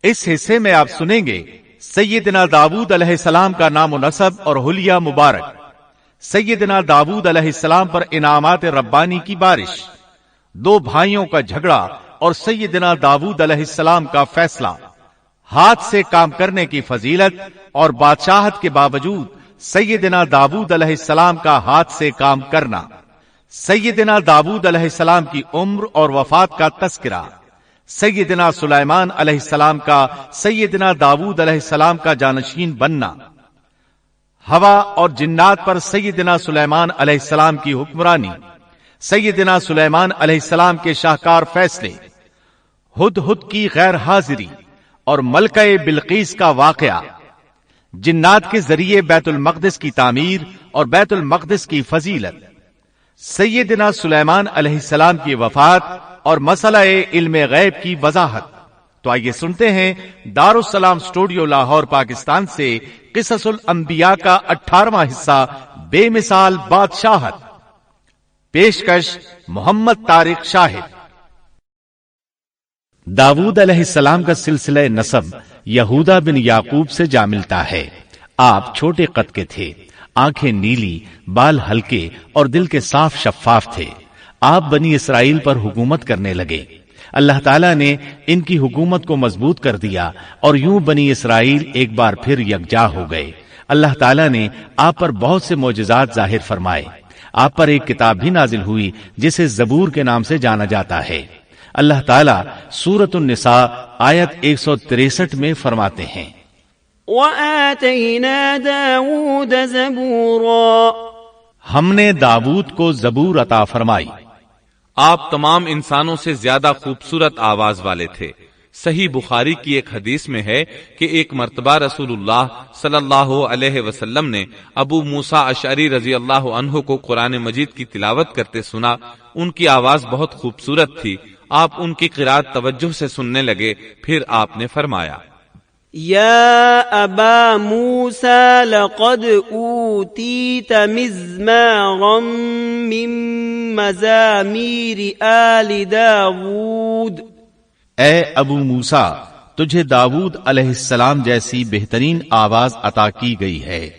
اس حصے میں آپ سنیں گے سیدنا داؤد علیہ السلام کا نام و نسب اور حلیہ مبارک، سیدنا داؤد علیہ السلام پر انعامات ربانی کی بارش، دو بھائیوں کا جھگڑا اور سیدنا داؤد علیہ السلام کا فیصلہ، ہاتھ سے کام کرنے کی فضیلت اور بادشاہت کے باوجود سیدنا داؤد علیہ السلام کا ہاتھ سے کام کرنا، سیدنا داؤد علیہ السلام کی عمر اور وفات کا تذکرہ، سیدنا سلیمان علیہ السلام کا سیدنا داؤد علیہ السلام کا جانشین بننا، ہوا اور جنات پر سیدنا سلیمان علیہ السلام کی حکمرانی، سیدنا سلیمان علیہ السلام کے شاہکار فیصلے، ہدہد کی غیر حاضری اور ملکہ بلقیس کا واقعہ، جنات کے ذریعے بیت المقدس کی تعمیر اور بیت المقدس کی فضیلت، سیدنا سلیمان علیہ السلام کی وفات اور مسئلہ علم غیب کی وضاحت۔ تو آئیے سنتے ہیں دارالسلام اسٹوڈیو لاہور پاکستان سے قصص الانبیاء کا 18واں حصہ بے مثال بادشاہت، پیشکش محمد طارق شاہد۔ داؤد علیہ السلام کا سلسلہ نسب یہودا بن یعقوب سے جا ملتا ہے۔ آپ چھوٹے قد کے تھے، آنکھیں نیلی، بال ہلکے اور دل کے صاف شفاف تھے۔ آپ بنی اسرائیل پر حکومت کرنے لگے۔ اللہ تعالیٰ نے ان کی حکومت کو مضبوط کر دیا اور یوں بنی اسرائیل ایک بار پھر یکجا ہو گئے۔ اللہ تعالیٰ نے آپ پر بہت سے معجزات ظاہر فرمائے۔ آپ پر ایک کتاب بھی نازل ہوئی جسے زبور کے نام سے جانا جاتا ہے۔ اللہ تعالیٰ سورۃ النساء آیت 163 میں فرماتے ہیں، وَآتَيْنَا دَاوُودَ زَبُورًا، ہم نے داؤد کو زبور عطا فرمائی۔ آپ تمام انسانوں سے زیادہ خوبصورت آواز والے تھے۔ صحیح بخاری کی ایک حدیث میں ہے کہ ایک مرتبہ رسول اللہ صلی اللہ علیہ وسلم نے ابو موسیٰ اشعری رضی اللہ عنہ کو قرآن مجید کی تلاوت کرتے سنا۔ ان کی آواز بہت خوبصورت تھی۔ آپ ان کی قرات توجہ سے سننے لگے، پھر آپ نے فرمایا، یا ابا موسیٰ لقد اوتیت مزمارا من مزامیر آل داود، اے ابو موسیٰ، تجھے داؤد علیہ السلام جیسی بہترین آواز عطا کی گئی ہے۔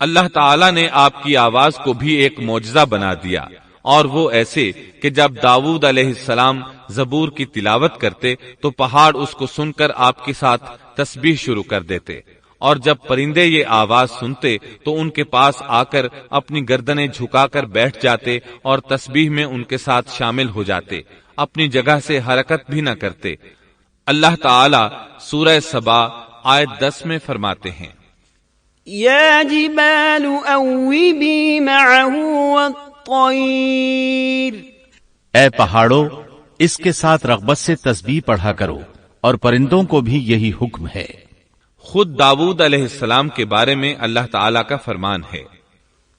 اللہ تعالیٰ نے آپ کی آواز کو بھی ایک معجزہ بنا دیا، اور وہ ایسے کہ جب داؤد علیہ السلام زبور کی تلاوت کرتے تو پہاڑ اس کو سن کر آپ کے ساتھ تسبیح شروع کر دیتے، اور جب پرندے یہ آواز سنتے تو ان کے پاس آ کر اپنی گردنیں جھکا کر بیٹھ جاتے اور تسبیح میں ان کے ساتھ شامل ہو جاتے، اپنی جگہ سے حرکت بھی نہ کرتے۔ اللہ تعالی سورہ سبا آیت 10 میں فرماتے ہیں، یا جبال اوبی معه والطیر، اے پہاڑوں، اس کے ساتھ رغبت سے تسبیح پڑھا کرو، اور پرندوں کو بھی یہی حکم ہے۔ خود داؤد علیہ السلام کے بارے میں اللہ تعالیٰ کا فرمان ہے،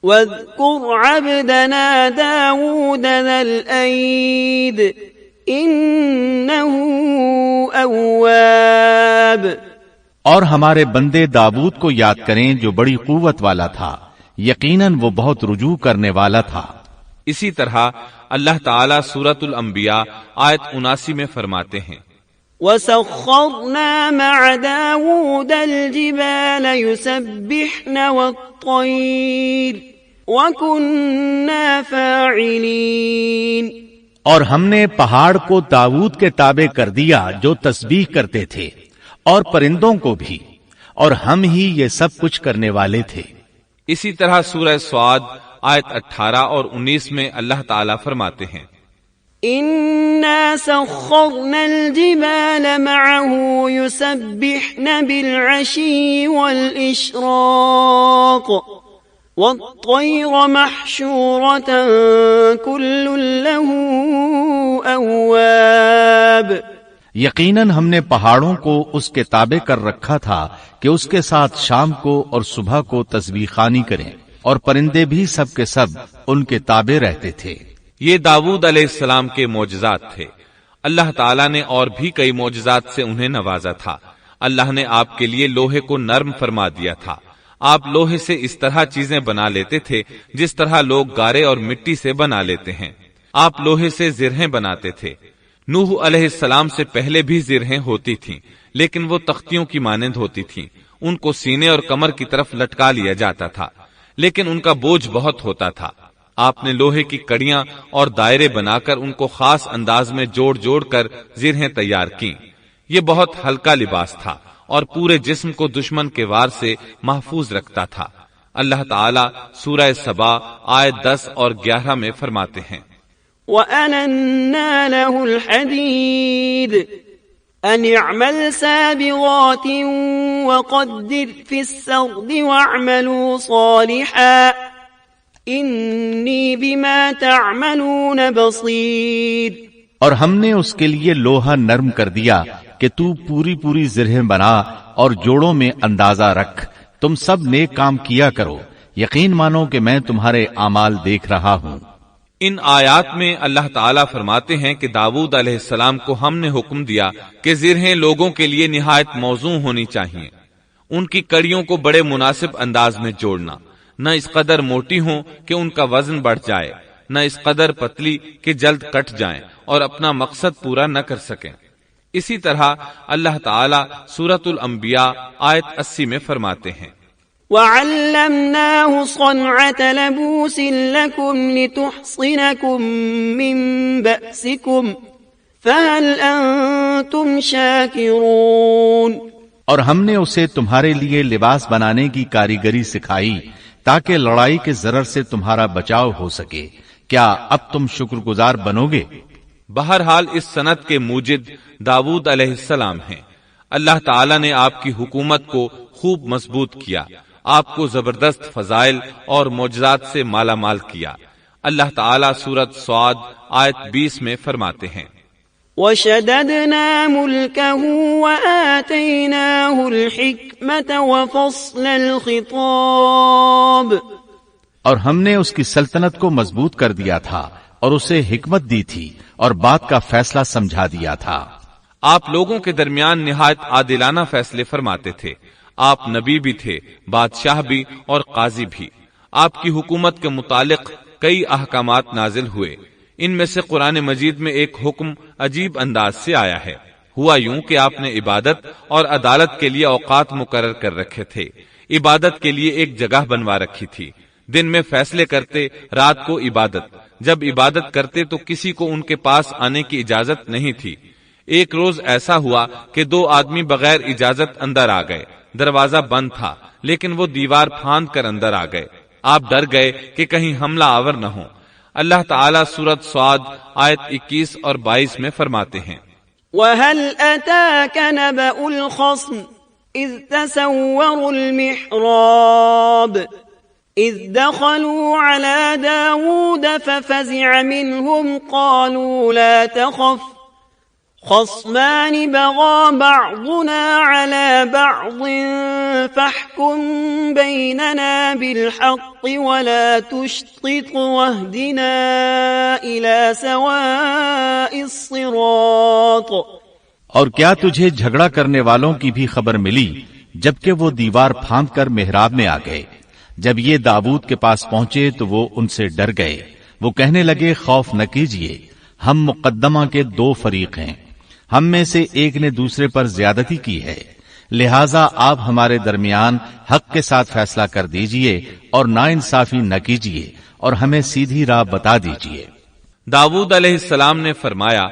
واذکر عبدنا داود ذا الأید انه اواب، اور ہمارے بندے داؤد کو یاد کریں جو بڑی قوت والا تھا، یقیناً وہ بہت رجوع کرنے والا تھا۔ اسی طرح اللہ تعالیٰ سورۃ الانبیاء آیت 79 میں فرماتے ہیں، وَسَخَّرْنَا مَعَ دَاوُودَ الْجِبَالَ يُسَبِّحْنَ وَالطَّيْرَ وَكُنَّا فَاعِلِينَ، اور ہم نے پہاڑ کو داؤد کے تابع کر دیا جو تسبیح کرتے تھے، اور پرندوں کو بھی، اور ہم ہی یہ سب کچھ کرنے والے تھے۔ اسی طرح سورہ سعد آیت 18 اور 19 میں اللہ تعالیٰ فرماتے ہیں، إِنَّا سَخَّرْنَا الْجِبَالَ مَعَهُ يُسَبِّحْنَ بِالْعَشِيِّ وَالْإِشْرَاقِ وَالطَّيْرَ مَحْشُورَةً كُلٌّ لَهُ أَوَّابٌ، یقیناً ہم نے پہاڑوں کو اس کے تابع کر رکھا تھا کہ اس کے ساتھ شام کو اور صبح کو تسبیح خوانی کریں، اور پرندے بھی سب کے سب ان کے تابع رہتے تھے۔ یہ داؤد علیہ السلام کے معجزات تھے۔ اللہ تعالیٰ نے اور بھی کئی معجزات سے انہیں نوازا تھا۔ اللہ نے آپ کے لیے لوہے کو نرم فرما دیا تھا۔ آپ لوہے سے اس طرح چیزیں بنا لیتے تھے جس طرح لوگ گارے اور مٹی سے بنا لیتے ہیں۔ آپ لوہے سے زرہیں بناتے تھے۔ نوح علیہ السلام سے پہلے بھی زرہیں ہوتی تھیں، لیکن وہ تختیوں کی مانند ہوتی تھیں. ان کو سینے اور کمر کی طرف لٹکا لیا جاتا تھا، لیکن ان کا بوجھ بہت ہوتا تھا. آپ نے لوہے کی کڑیاں اور دائرے بنا کر ان کو خاص انداز میں جوڑ جوڑ کر زرہیں تیار کی. یہ بہت ہلکا لباس تھا اور پورے جسم کو دشمن کے وار سے محفوظ رکھتا تھا. اللہ تعالیٰ سورہ سبا آیت 10 اور 11 میں فرماتے ہیں، وَأَلَنَّا لَهُ الْحَدِيدَ أَنِ اعْمَلْ سَابِغَاتٍ وَقَدِّرْ فِي السَّرْدِ وَاعْمَلُوا صَالِحًا إِنِّي بِمَا تَعْمَلُونَ بَصِيرٌ. اور ہم نے اس کے لیے لوہا نرم کر دیا کہ تو پوری پوری زرہیں بنا اور جوڑوں میں اندازہ رکھ. تم سب نیک کام کیا کرو، یقین مانو کہ میں تمہارے اعمال دیکھ رہا ہوں. ان آیات میں اللہ تعالیٰ فرماتے ہیں کہ داؤد علیہ السلام کو ہم نے حکم دیا کہ زرہیں لوگوں کے لیے نہایت موزوں ہونی چاہیے. ان کی کڑیوں کو بڑے مناسب انداز میں جوڑنا، نہ اس قدر موٹی ہوں کہ ان کا وزن بڑھ جائے، نہ اس قدر پتلی کہ جلد کٹ جائیں اور اپنا مقصد پورا نہ کر سکیں. اسی طرح اللہ تعالیٰ سورۃ الانبیاء آیت 80 میں فرماتے ہیں، وَعَلَّمْنَاهُ صَنْعَةَ لَبُوسٍ لَكُمْ لِتُحْصِنَكُمْ مِنْ بَأْسِكُمْ فَهَلْ أَنْتُمْ شَاكِرُونَ. اور ہم نے اسے تمہارے لیے لباس بنانے کی کاریگری سکھائی تاکہ لڑائی کے ضرر سے تمہارا بچاؤ ہو سکے. کیا اب تم شکر گزار بنو گے؟ بہرحال اس صنعت کے موجد داؤد علیہ السلام ہیں. اللہ تعالیٰ نے آپ کی حکومت کو خوب مضبوط کیا، آپ کو زبردست فضائل اور معجزات سے مالا مال کیا. اللہ تعالیٰ سورۃ صاد آیت 20 میں فرماتے ہیں، وَشَدَدْنَا مُلْكَهُ وَآتَيْنَاهُ الْحِكْمَةَ وَفَصْلَ الْخِطَابِ. اور ہم نے اس کی سلطنت کو مضبوط کر دیا تھا اور اسے حکمت دی تھی اور بات کا فیصلہ سمجھا دیا تھا. آپ لوگوں کے درمیان نہایت عادلانہ فیصلے فرماتے تھے. آپ نبی بھی تھے، بادشاہ بھی اور قاضی بھی. آپ کی حکومت کے متعلق کئی احکامات نازل ہوئے. ان میں سے قرآن مجید میں ایک حکم عجیب انداز سے آیا ہے. ہوا یوں کہ آپ نے عبادت اور عدالت کے لیے اوقات مقرر کر رکھے تھے. عبادت کے لیے ایک جگہ بنوا رکھی تھی. دن میں فیصلے کرتے، رات کو عبادت. جب عبادت کرتے تو کسی کو ان کے پاس آنے کی اجازت نہیں تھی. ایک روز ایسا ہوا کہ 2 آدمی بغیر اجازت اندر آ گئے. دروازہ بند تھا لیکن وہ دیوار پھاند کر اندر آ گئے. آپ ڈر گئے کہ کہیں حملہ آور نہ ہو. اللہ تعالیٰ سورۃ صاد آیت 21 اور 22 میں فرماتے ہیں، وَهَلْ أَتَاكَ نَبَأُ الْخَصْمِ إِذْ تَسَوَّرُوا الْمِحْرَابَ إِذْ دَخَلُوا عَلَى دَاوُودَ فَفَزِعَ مِنْهُمْ قَالُوا لَا تَخَفْ خَصْمَانِ بَغَى بَعْضُنَا عَلَى بَعْضٍ فَاحْكُم بَيْنَنَا بِالْحَقِّ وَلَا تُشْطِطْ وَاهْدِنَا إِلَى سَوَاءِ الصِّرَاطِ. اور کیا تجھے جھگڑا کرنے والوں کی بھی خبر ملی جبکہ وہ دیوار پھاند کر محراب میں آ گئے؟ جب یہ داؤد کے پاس پہنچے تو وہ ان سے ڈر گئے. وہ کہنے لگے، خوف نہ کیجیے، ہم مقدمہ کے 2 فریق ہیں. ہم میں سے ایک نے دوسرے پر زیادتی کی ہے، لہٰذا آپ ہمارے درمیان حق کے ساتھ فیصلہ کر دیجئے اور ناانصافی نہ کیجیے اور ہمیں سیدھی راہ بتا دیجئے. داؤد علیہ السلام نے فرمایا،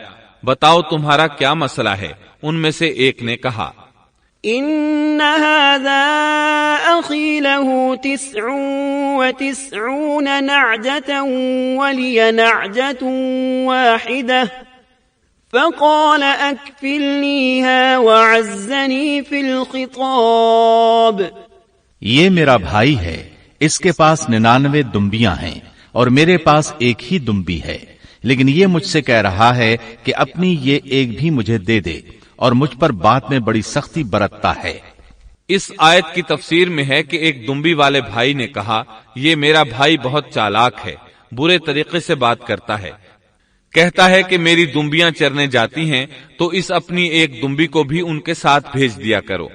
بتاؤ تمہارا کیا مسئلہ ہے؟ ان میں سے ایک نے کہا، إن هذا أخي له 99 نعجة ولي نعجة واحدة فقال أكفلنيها وعزني في الخطاب. یہ میرا بھائی ہے، اس کے پاس 99 دمبیاں ہیں اور میرے پاس ایک ہی دمبی ہے، لیکن یہ مجھ سے کہہ رہا ہے کہ اپنی یہ ایک بھی مجھے دے دے اور مجھ پر بات میں بڑی سختی برتتا ہے. اس آیت کی تفسیر میں ہے کہ ایک دمبی والے بھائی نے کہا، یہ میرا بھائی بہت چالاک ہے، برے طریقے سے بات کرتا ہے. کہتا ہے کہ میری دمبیاں چرنے جاتی ہیں تو اس اپنی ایک دمبی کو بھی ان کے ساتھ بھیج دیا کرو.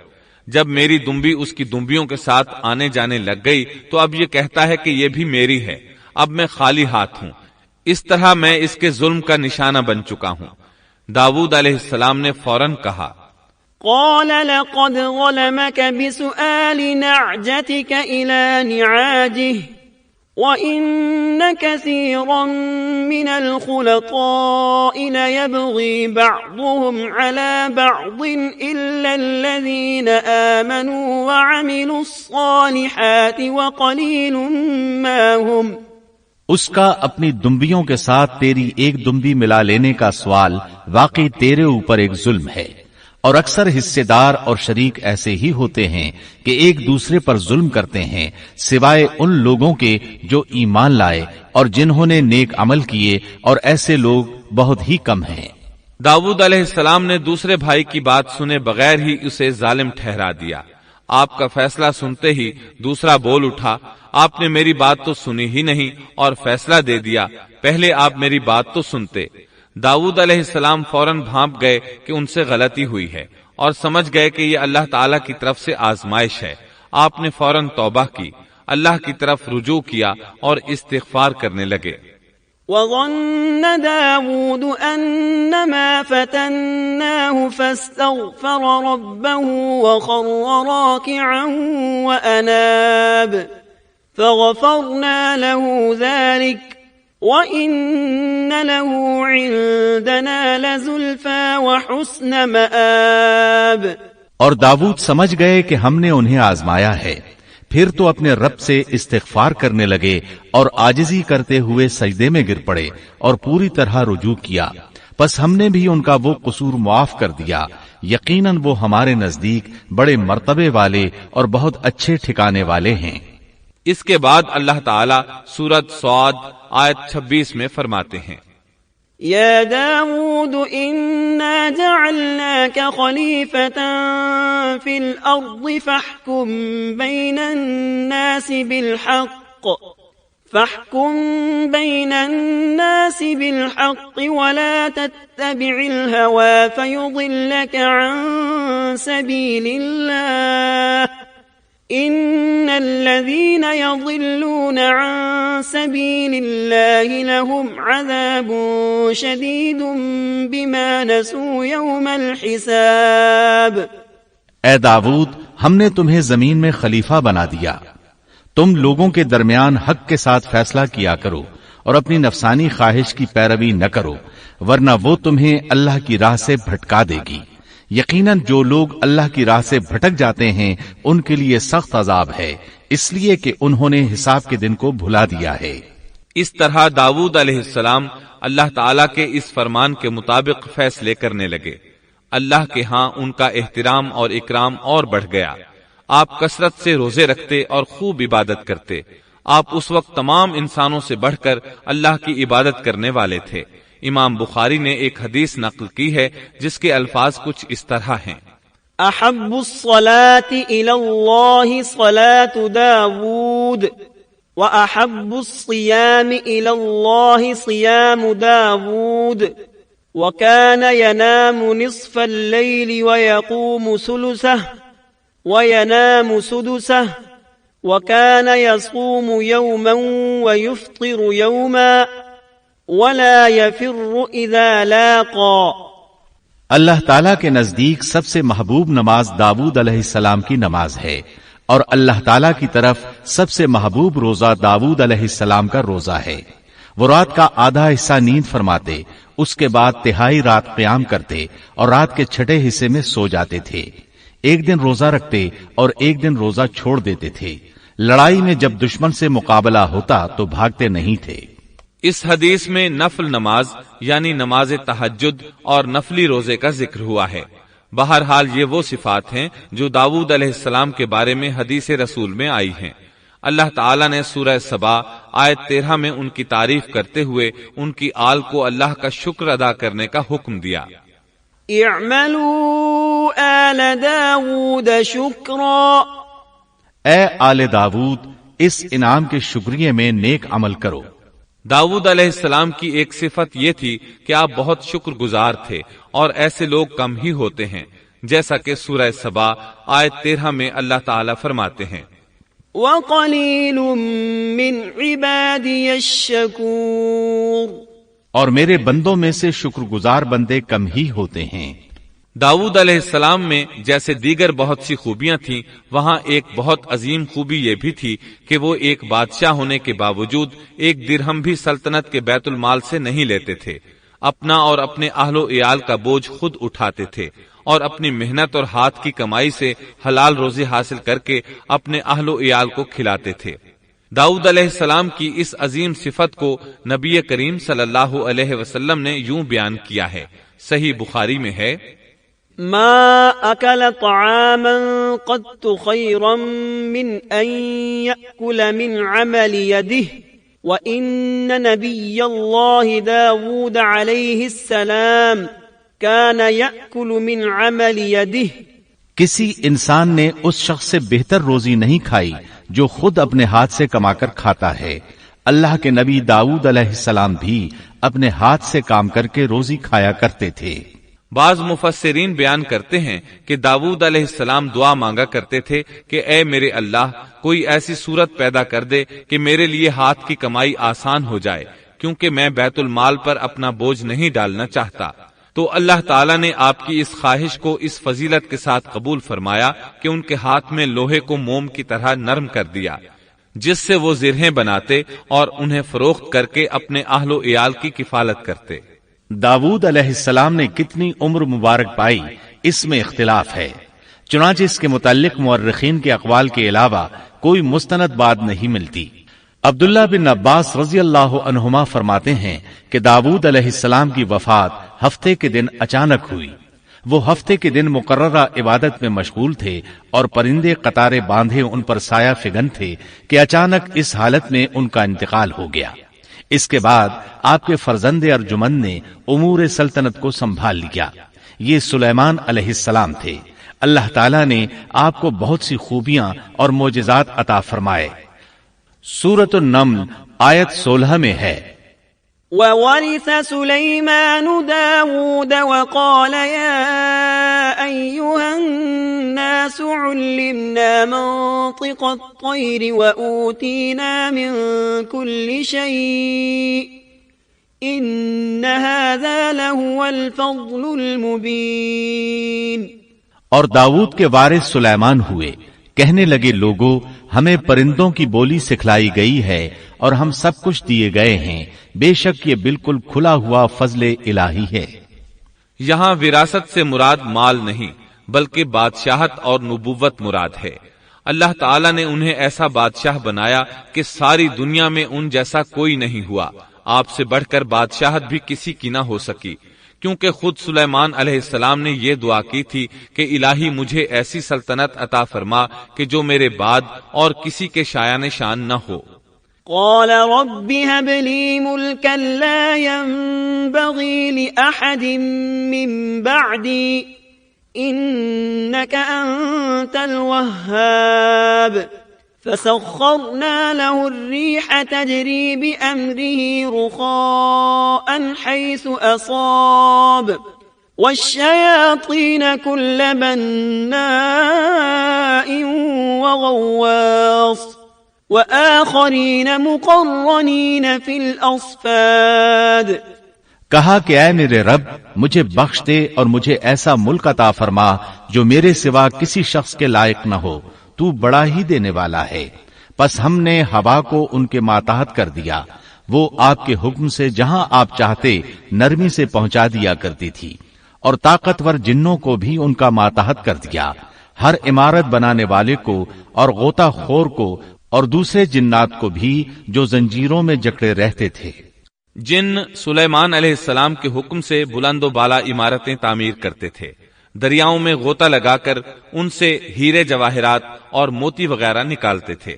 جب میری دمبی اس کی دمبیوں کے ساتھ آنے جانے لگ گئی تو اب یہ کہتا ہے کہ یہ بھی میری ہے. اب میں خالی ہاتھ ہوں. اس طرح میں اس کے ظلم کا نشانہ بن چکا ہوں. داؤد علیہ السلام نے فوراً کہا، قال لقد ظلمك بسؤال نعجتك إلى نعاجه وَإِنَّ كَثِيرًا مِنَ الْخُلَطَاءِ لَيَبْغِي بَعْضُهُمْ عَلَى بَعْضٍ إِلَّا الَّذِينَ آمَنُوا وَعَمِلُوا الصَّالِحَاتِ وَقَلِيلٌ مَّا هُمْ۔ اس کا اپنی دمبیوں کے ساتھ تیری ایک دمبی ملا لینے کا سوال واقعی تیرے اوپر ایک ظلم ہے، اور اکثر حصے دار اور شریک ایسے ہی ہوتے ہیں کہ ایک دوسرے پر ظلم کرتے ہیں، سوائے ان لوگوں کے جو ایمان لائے اور جنہوں نے نیک عمل کیے، اور ایسے لوگ بہت ہی کم ہیں۔ داؤد علیہ السلام نے دوسرے بھائی کی بات سنے بغیر ہی اسے ظالم ٹھہرا دیا۔ آپ کا فیصلہ سنتے ہی دوسرا بول اٹھا، آپ نے میری بات تو سنی ہی نہیں اور فیصلہ دے دیا، پہلے آپ میری بات تو سنتے۔ داؤد علیہ السلام فوراً بھانپ گئے کہ ان سے غلطی ہوئی ہے اور سمجھ گئے کہ یہ اللہ تعالیٰ کی طرف سے آزمائش ہے۔ آپ نے فوراً توبہ کی، اللہ کی طرف رجوع کیا اور استغفار کرنے لگے۔ وَظَنَّ دَاوُودُ أَنَّمَا فَتَنَّاهُ فَاسْتَغْفَرَ رَبَّهُ وَخَرَّ رَاكِعًا وَأَنَابَ فَغَفَرْنَا لَهُ ذَلِكَ وَإِنَّ لَهُ عِندَنَا لَزُلْفَىٰ وَحُسْنَ مَآبٍ۔ اور داؤد سمجھ گئے کہ ہم نے انہیں آزمایا ہے، پھر تو اپنے رب سے استغفار کرنے لگے اور عاجزی کرتے ہوئے سجدے میں گر پڑے اور پوری طرح رجوع کیا، پس ہم نے بھی ان کا وہ قصور معاف کر دیا، یقیناً وہ ہمارے نزدیک بڑے مرتبے والے اور بہت اچھے ٹھکانے والے ہیں۔ اس کے بعد اللہ تعالیٰ سورۃ صاد آیت 26 میں فرماتے ہیں، یا داود انا جعلناك خلیفة فی الارض فاحکم بین الناس بالحق ولا تتبع الهوى فيضلك عن سبیل اللہ ان الذين يضلون عن سبيل الله لهم عذاب شديد بما نسوا يوم الحساب۔ اے داؤد، ہم نے تمہیں زمین میں خلیفہ بنا دیا، تم لوگوں کے درمیان حق کے ساتھ فیصلہ کیا کرو اور اپنی نفسانی خواہش کی پیروی نہ کرو، ورنہ وہ تمہیں اللہ کی راہ سے بھٹکا دے گی۔ یقیناً جو لوگ اللہ کی راہ سے بھٹک جاتے ہیں ان کے لیے سخت عذاب ہے، اس لیے کہ انہوں نے حساب کے دن کو بھلا دیا ہے۔ اس طرح داؤد علیہ السلام اللہ تعالیٰ کے اس فرمان کے مطابق فیصلے کرنے لگے۔ اللہ کے ہاں ان کا احترام اور اکرام اور بڑھ گیا۔ آپ کثرت سے روزے رکھتے اور خوب عبادت کرتے۔ آپ اس وقت تمام انسانوں سے بڑھ کر اللہ کی عبادت کرنے والے تھے۔ امام بخاری نے ایک حدیث نقل کی ہے جس کے الفاظ کچھ اس طرح ہیں، احب الصلاة الى اللہ صلاة داود واحب الصيام الى اللہ صيام داود وكان ينام نصف الليل ويقوم ثلثه وينام سدسه وكان يصوم يوما ويفطر يوما ولا يفر اذا لاقا۔ اللہ تعالیٰ کے نزدیک سب سے محبوب نماز داؤد علیہ السلام کی نماز ہے، اور اللہ تعالیٰ کی طرف سب سے محبوب روزہ داؤد علیہ السلام کا روزہ ہے۔ وہ رات کا آدھا حصہ نیند فرماتے، اس کے بعد تہائی رات قیام کرتے اور رات کے چھٹے حصے میں سو جاتے تھے۔ ایک دن روزہ رکھتے اور ایک دن روزہ چھوڑ دیتے تھے۔ لڑائی میں جب دشمن سے مقابلہ ہوتا تو بھاگتے نہیں تھے۔ اس حدیث میں نفل نماز یعنی نماز تہجد اور نفلی روزے کا ذکر ہوا ہے۔ بہرحال یہ وہ صفات ہیں جو داؤد علیہ السلام کے بارے میں حدیث رسول میں آئی ہیں۔ اللہ تعالیٰ نے سورہ سبا آیت 13 میں ان کی تعریف کرتے ہوئے ان کی آل کو اللہ کا شکر ادا کرنے کا حکم دیا۔ اعملوا آل داود شکرا، اے آل داود اس انعام کے شکریہ میں نیک عمل کرو۔ داؤد علیہ السلام کی ایک صفت یہ تھی کہ آپ بہت شکر گزار تھے، اور ایسے لوگ کم ہی ہوتے ہیں، جیسا کہ سورہ سبا آیت 13 میں اللہ تعالیٰ فرماتے ہیں، وَقَلِيلٌ مِّنْ عِبَادِيَ الشَّكُورُ، اور میرے بندوں میں سے شکر گزار بندے کم ہی ہوتے ہیں۔ داؤد علیہ السلام میں جیسے دیگر بہت سی خوبیاں تھیں، وہاں ایک بہت عظیم خوبی یہ بھی تھی کہ وہ ایک بادشاہ ہونے کے باوجود ایک درہم بھی سلطنت کے بیت المال سے نہیں لیتے تھے، اپنا اور اپنے اہل و عیال کا بوجھ خود اٹھاتے تھے اور اپنی محنت اور ہاتھ کی کمائی سے حلال روزی حاصل کر کے اپنے اہل و عیال کو کھلاتے تھے۔ داؤد علیہ السلام کی اس عظیم صفت کو نبی کریم صلی اللہ علیہ وسلم نے یوں بیان کیا ہے، صحیح بخاری میں ہے، ما أكل طعاما قط خيرا من أن يأكل من عمل يده وإن نبي الله داود عليه السلام كان يأكل من عمل يده۔ کسی انسان نے اس شخص سے بہتر روزی نہیں کھائی جو خود اپنے ہاتھ سے کما کر کھاتا ہے۔ اللہ کے نبی داؤد علیہ السلام بھی اپنے ہاتھ سے کام کر کے روزی کھایا کرتے تھے۔ بعض مفسرین بیان کرتے ہیں کہ داؤد علیہ السلام دعا مانگا کرتے تھے کہ اے میرے اللہ، کوئی ایسی صورت پیدا کر دے کہ میرے لیے ہاتھ کی کمائی آسان ہو جائے، کیونکہ میں بیت المال پر اپنا بوجھ نہیں ڈالنا چاہتا۔ تو اللہ تعالیٰ نے آپ کی اس خواہش کو اس فضیلت کے ساتھ قبول فرمایا کہ ان کے ہاتھ میں لوہے کو موم کی طرح نرم کر دیا، جس سے وہ زرہیں بناتے اور انہیں فروخت کر کے اپنے اہل و عیال کی کفالت کرتے۔ داؤد علیہ السلام نے کتنی عمر مبارک پائی، اس میں اختلاف ہے، چنانچہ اس کے متعلق مورخین کے اقوال کے علاوہ کوئی مستند بات نہیں ملتی۔ عبداللہ بن عباس رضی اللہ عنہما فرماتے ہیں کہ داؤد علیہ السلام کی وفات ہفتے کے دن اچانک ہوئی۔ وہ ہفتے کے دن مقررہ عبادت میں مشغول تھے اور پرندے قطارے باندھے ان پر سایہ فگن تھے کہ اچانک اس حالت میں ان کا انتقال ہو گیا۔ اس کے بعد آپ کے فرزند ارجمند نے امور سلطنت کو سنبھال لیا۔ یہ سلیمان علیہ السلام تھے۔ اللہ تعالیٰ نے آپ کو بہت سی خوبیاں اور معجزات عطا فرمائے۔ سورۃ النمل آیت 16 میں ہے، وورث سليمان داود وقال يا أيها الناس علمنا منطق الطير وأوتينا من كل شيء إن هذا لهو الفضل المبين۔ اور داؤد کے وارث سلیمان ہوئے، کہنے لگے لوگوں، ہمیں پرندوں کی بولی سکھلائی گئی ہے اور ہم سب کچھ دیے گئے ہیں، بے شک یہ بالکل کھلا ہوا فضل الہی ہے۔ یہاں وراثت سے مراد مال نہیں بلکہ بادشاہت اور نبوت مراد ہے۔ اللہ تعالیٰ نے انہیں ایسا بادشاہ بنایا کہ ساری دنیا میں ان جیسا کوئی نہیں ہوا، آپ سے بڑھ کر بادشاہت بھی کسی کی نہ ہو سکی، کیونکہ خود سلیمان علیہ السلام نے یہ دعا کی تھی کہ الہی مجھے ایسی سلطنت عطا فرما کہ جو میرے بعد اور کسی کے شایان شان نہ ہو۔ قال رب هب لي ملكا لا ينبغي لأحد من بعدي إنك أنت الوهاب فسخرنا له الريح تجري بأمره رخاء حيث أصاب والشياطين كل بناء وغواص وآخرين مقرنين في الأصفاد۔ کہا کہ اے میرے رب، مجھے بخش دے اور مجھے ایسا ملک عطا فرما جو میرے سوا کسی شخص کے لائق نہ ہو، تو بڑا ہی دینے والا ہے۔ پس ہم نے ہوا کو ان کے ماتحت کر دیا، وہ آپ کے حکم سے جہاں آپ چاہتے نرمی سے پہنچا دیا کرتی تھی، اور طاقتور جنوں کو بھی ان کا ماتحت کر دیا، ہر عمارت بنانے والے کو اور غوطہ خور کو اور دوسرے جنات کو بھی جو زنجیروں میں جکڑے رہتے تھے۔ جن سلیمان علیہ السلام کے حکم سے بلند و بالا عمارتیں تعمیر کرتے تھے، دریاؤں میں غوطہ لگا کر ان سے ہیرے جواہرات اور موتی وغیرہ نکالتے تھے۔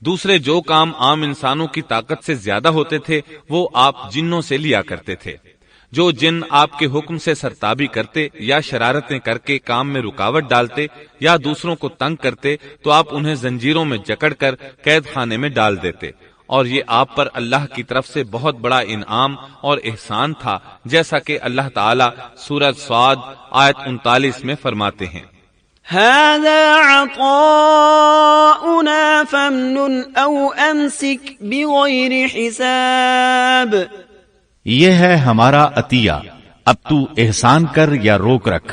دوسرے جو کام عام انسانوں کی طاقت سے زیادہ ہوتے تھے وہ آپ جنوں سے لیا کرتے تھے۔ جو جن آپ کے حکم سے سرتابی کرتے یا شرارتیں کر کے کام میں رکاوٹ ڈالتے یا دوسروں کو تنگ کرتے تو آپ انہیں زنجیروں میں جکڑ کر قید خانے میں ڈال دیتے، اور یہ آپ پر اللہ کی طرف سے بہت بڑا انعام اور احسان تھا، جیسا کہ اللہ تعالیٰ سورۃ صاد آیت 39 میں فرماتے ہیں، هذا عطاؤنا فامنن او امسك بغیر حساب۔ یہ ہے ہمارا عطیہ، اب تو احسان کر یا روک رکھ،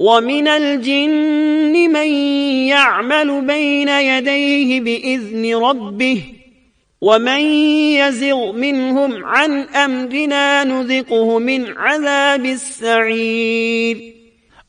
وَمِنَ الْجِنِّ مَن يَعْمَلُ بَيْنَ يَدَيْهِ بِإِذْنِ رَبِّهِ وَمَن يَزِغْ مِنْهُمْ عَنْ أَمْرِنَا نُذِقْهُ مِنْ عَذَابِ السَّعِيرِ۔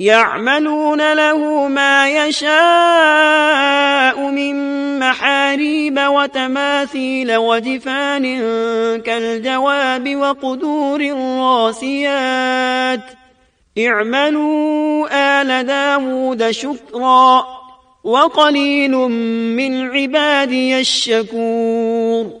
يَعْمَلُونَ لَهُ مَا يَشَاءُ مِن مَّحَارِيبَ وَتَمَاثِيلَ وَجِفَانٍ كَالْجَوَابِ وَقُدُورٍ رَّاسِيَاتٍ اعْمَلُوا آلَ دَاوُودَ شُكْرًا وَقَلِيلٌ مِّنْ عِبَادِيَ الشَّكُورُ۔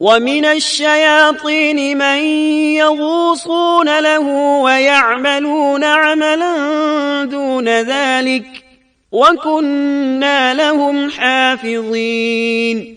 وَمِنَ الشَّيَاطِينِ مَن يَغُوصُونَ لَهُ وَيَعْمَلُونَ عَمَلًا دُونَ ذَلِكَ وَكُنَّا لَهُمْ حَافِظِينَ۔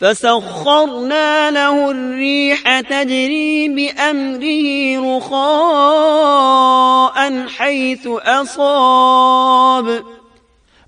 فَسَخَّرْنَا لَهُ الرِّيحَ تَجْرِي بِأَمْرِهِ رُخَاءً حَيْثُ أَصَابَ۔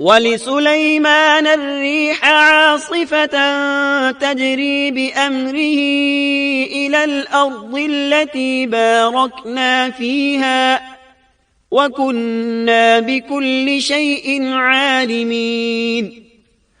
وَلِسُلَيْمَانَ الرِّيحَ عَاصِفَةً تَجْرِي بِأَمْرِهِ إِلَى الْأَرْضِ الَّتِي بَارَكْنَا فِيهَا وَكُنَّا بِكُلِّ شَيْءٍ عَالِمِينَ۔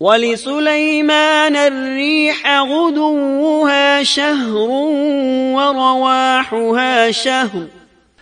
وَلِسُلَيْمَانَ الرِّيحَ غُدُوُّهَا شَهْرٌ وَرَوَاحُهَا شَهْرٌ۔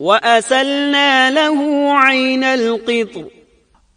وَأَسَلْنَا لَهُ عَيْنَ الْقِطْرِ۔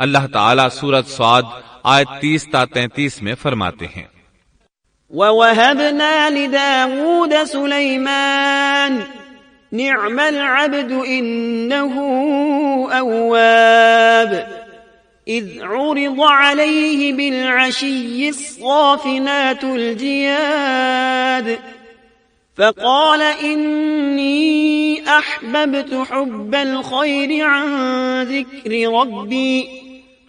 اللہ تعالیٰ سورۃ صاد آیت 30 تا 33 میں فرماتے ہیں، وَوَهَبْنَا لِدَاوُودَ سُلَيْمَانَ نِعْمَ الْعَبْدُ إِنَّهُ أَوَّابٌ إِذْ عُرِضَ عَلَيْهِ بِالْعَشِيِّ الصَّافِنَاتُ الْجِيَادُ فقال إني أحببت حب الخير عن ذكر ربي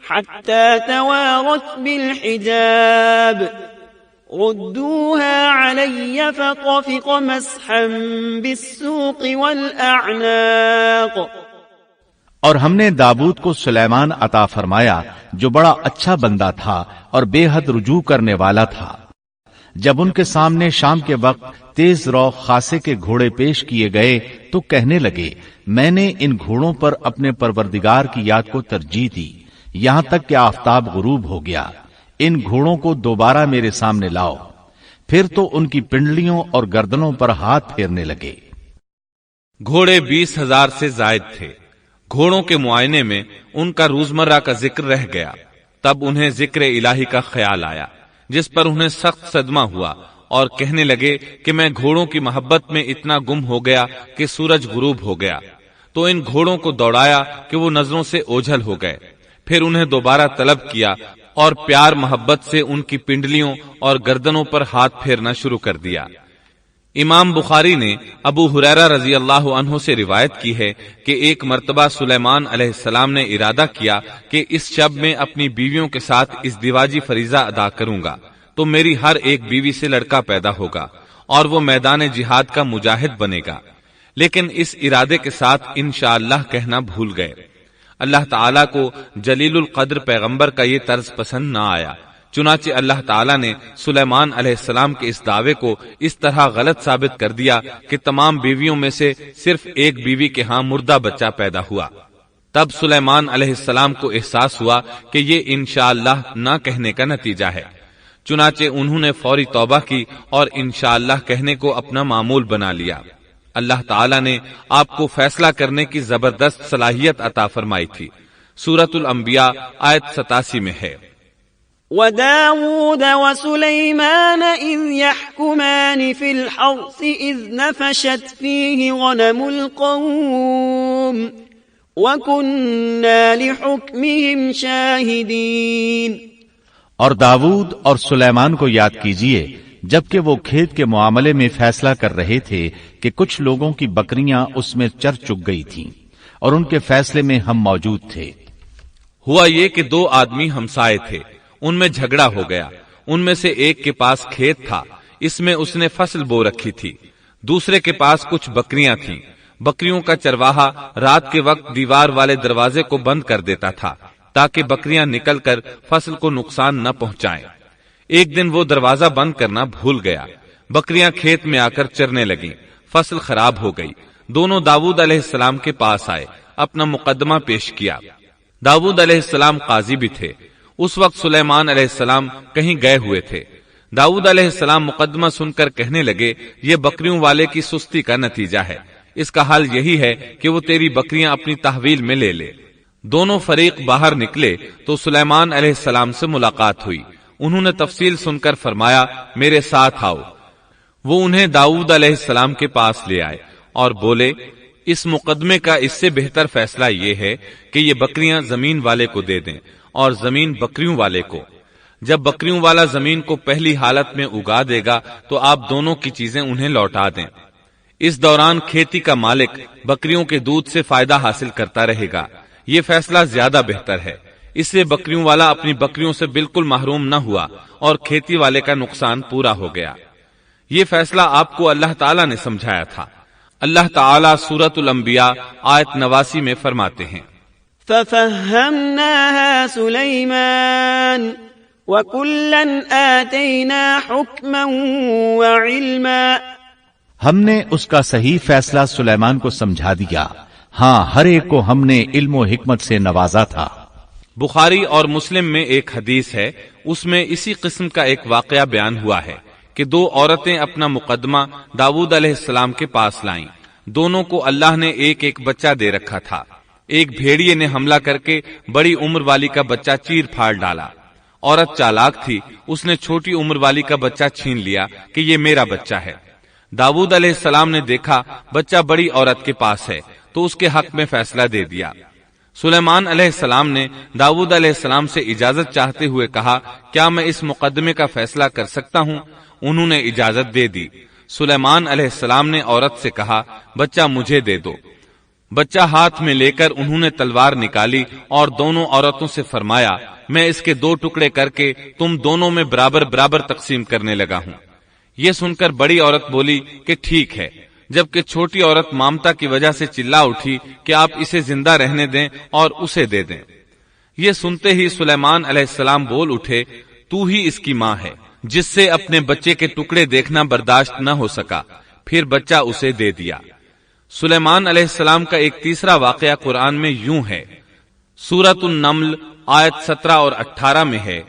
حتى توارت بالحجاب ردوها علي فطفق مسحا بالسوق والأعناق۔ اور ہم نے داؤد کو سلیمان عطا فرمایا جو بڑا اچھا بندہ تھا اور بے حد رجوع کرنے والا تھا۔ جب ان کے سامنے شام کے وقت تیز رو خاصے کے گھوڑے پیش کیے گئے تو کہنے لگے، میں نے ان گھوڑوں پر اپنے پروردگار کی یاد کو ترجیح دی یہاں تک کہ آفتاب غروب ہو گیا۔ ان گھوڑوں کو دوبارہ میرے سامنے لاؤ۔ پھر تو ان کی پنڈلیوں اور گردنوں پر ہاتھ پھیرنے لگے۔ گھوڑے 20,000 سے زائد تھے۔ گھوڑوں کے معائنے میں ان کا روزمرہ کا ذکر رہ گیا، تب انہیں ذکر الہی کا خیال آیا جس پر انہیں سخت صدمہ ہوا اور کہنے لگے کہ میں گھوڑوں کی محبت میں اتنا گم ہو گیا کہ سورج غروب ہو گیا۔ تو ان گھوڑوں کو دوڑایا کہ وہ نظروں سے اوجھل ہو گئے، پھر انہیں دوبارہ طلب کیا اور پیار محبت سے ان کی پنڈلیوں اور گردنوں پر ہاتھ پھیرنا شروع کر دیا۔ امام بخاری نے ابو ہریرہ رضی اللہ عنہ سے روایت کی ہے کہ ایک مرتبہ سلیمان علیہ السلام نے ارادہ کیا کہ اس شب میں اپنی بیویوں کے ساتھ اس دیواجی فریضہ ادا کروں گا تو میری ہر ایک بیوی سے لڑکا پیدا ہوگا اور وہ میدان جہاد کا مجاہد بنے گا، لیکن اس ارادے کے ساتھ انشاءاللہ کہنا بھول گئے۔ اللہ تعالیٰ کو جلیل القدر پیغمبر کا یہ طرز پسند نہ آیا، چنانچہ اللہ تعالیٰ نے سلیمان علیہ السلام کے اس دعوے کو اس طرح غلط ثابت کر دیا کہ تمام بیویوں میں سے صرف ایک بیوی کے ہاں مردہ بچہ پیدا ہوا۔ تب سلیمان علیہ السلام کو احساس ہوا کہ یہ انشاءاللہ نہ کہنے کا نتیجہ ہے، چنانچہ انہوں نے فوری توبہ کی اور انشاءاللہ کہنے کو اپنا معمول بنا لیا۔ اللہ تعالیٰ نے آپ کو فیصلہ کرنے کی زبردست صلاحیت عطا فرمائی تھی۔ سورۃ الانبیاء آیت 87 میں ہے، وَدَاوُودَ وَسُلَيْمَانَ إِذْ يَحْكُمَانِ فِي الْحَرْثِ إِذْ نَفَشَتْ فِيهِ غَنَمُ الْقَوْمِ وَكُنَّا لِحُكْمِهِمْ شَاهِدِينَ۔ اور داؤد اور سلیمان کو یاد کیجئے جبکہ وہ کھیت کے معاملے میں فیصلہ کر رہے تھے کہ کچھ لوگوں کی بکریاں اس میں چر چک گئی تھیں اور ان کے فیصلے میں ہم موجود تھے۔ ہوا یہ کہ دو آدمی ہمسائے تھے، ان میں جھگڑا ہو گیا۔ ان میں سے ایک کے پاس کھیت تھا، اس میں اس نے فصل بو رکھی تھی، دوسرے کے پاس کچھ بکریاں تھیں۔ بکریوں کا چرواہا رات کے وقت دیوار والے دروازے کو بند کر دیتا تھا تاکہ بکریاں نکل کر فصل کو نقصان نہ پہنچائیں۔ ایک دن وہ دروازہ بند کرنا بھول گیا، بکریاں کھیت میں آ کر چرنے لگیں، فصل خراب ہو گئی۔ دونوں داؤد علیہ السلام کے پاس آئے، اپنا مقدمہ پیش کیا۔ داؤد علیہ السلام قاضی بھی تھے۔ اس وقت سلیمان علیہ السلام کہیں گئے ہوئے تھے۔ داؤد علیہ السلام مقدمہ سن کر کہنے لگے، یہ بکریوں والے کی سستی کا نتیجہ ہے، اس کا حل یہی ہے کہ وہ تیری بکریاں اپنی تحویل میں لے لے۔ دونوں فریق باہر نکلے تو سلیمان علیہ السلام سے ملاقات ہوئی۔ انہوں نے تفصیل سن کر فرمایا، میرے ساتھ آؤ۔ وہ انہیں داؤد علیہ السلام کے پاس لے آئے اور بولے، اس مقدمے کا اس سے بہتر فیصلہ یہ ہے کہ یہ بکریاں زمین والے کو دے دیں اور زمین بکریوں والے کو۔ جب بکریوں والا زمین کو پہلی حالت میں اگا دے گا تو آپ دونوں کی چیزیں انہیں لوٹا دیں۔ اس دوران کھیتی کا مالک بکریوں کے دودھ سے فائدہ حاصل کرتا رہے گا۔ یہ فیصلہ زیادہ بہتر ہے۔ اس سے بکریوں والا اپنی بکریوں سے بالکل محروم نہ ہوا اور کھیتی والے کا نقصان پورا ہو گیا۔ یہ فیصلہ آپ کو اللہ تعالیٰ نے سمجھایا تھا۔ اللہ تعالیٰ سورۃ الانبیاء آیت 89 میں فرماتے ہیں، فَفَهَّمْنَاهَا سُلَيْمَانَ وَكُلًّا آتَيْنَا حُكْمًا وَعِلْمًا۔ ہم نے اس کا صحیح فیصلہ سلیمان کو سمجھا دیا، ہاں ہر ایک کو ہم نے علم و حکمت سے نوازا تھا۔ بخاری اور مسلم میں ایک حدیث ہے، اس میں اسی قسم کا ایک واقعہ بیان ہوا ہے کہ دو عورتیں اپنا مقدمہ داؤد علیہ السلام کے پاس لائیں۔ دونوں کو اللہ نے ایک ایک بچہ دے رکھا تھا۔ ایک بھیڑیے نے حملہ کر کے بڑی عمر والی کا بچہ چیر پھاڑ ڈالا۔ عورت چالاک تھی، اس نے چھوٹی عمر والی کا بچہ چھین لیا کہ یہ میرا بچہ ہے۔ داؤد علیہ السلام نے دیکھا بچہ بڑی عورت کے پاس ہے تو اس کے حق میں فیصلہ دے دیا۔ سلیمان علیہ السلام نے داؤد علیہ السلام سے اجازت چاہتے ہوئے کہا، کیا میں اس مقدمے کا فیصلہ کر سکتا ہوں؟ انہوں نے اجازت دے دی۔ سلیمان علیہ السلام نے عورت سے کہا، بچہ مجھے دے دو۔ بچہ ہاتھ میں لے کر انہوں نے تلوار نکالی اور دونوں عورتوں سے فرمایا، میں اس کے 2 ٹکڑے کر کے تم دونوں میں برابر برابر تقسیم کرنے لگا ہوں۔ یہ سن کر بڑی عورت بولی کہ ٹھیک ہے، جبکہ چھوٹی عورت مامتا کی وجہ سے چلا اٹھی کہ آپ اسے زندہ رہنے دیں اور اسے دے دیں۔ یہ سنتے ہی سلیمان علیہ السلام بول اٹھے، تو ہی اس کی ماں ہے، جس سے اپنے بچے کے ٹکڑے دیکھنا برداشت نہ ہو سکا، پھر بچہ اسے دے دیا۔ سلیمان علیہ السلام کا ایک تیسرا واقعہ قرآن میں یوں ہے، سورۃ النمل آیت 17 اور 18 میں ہے،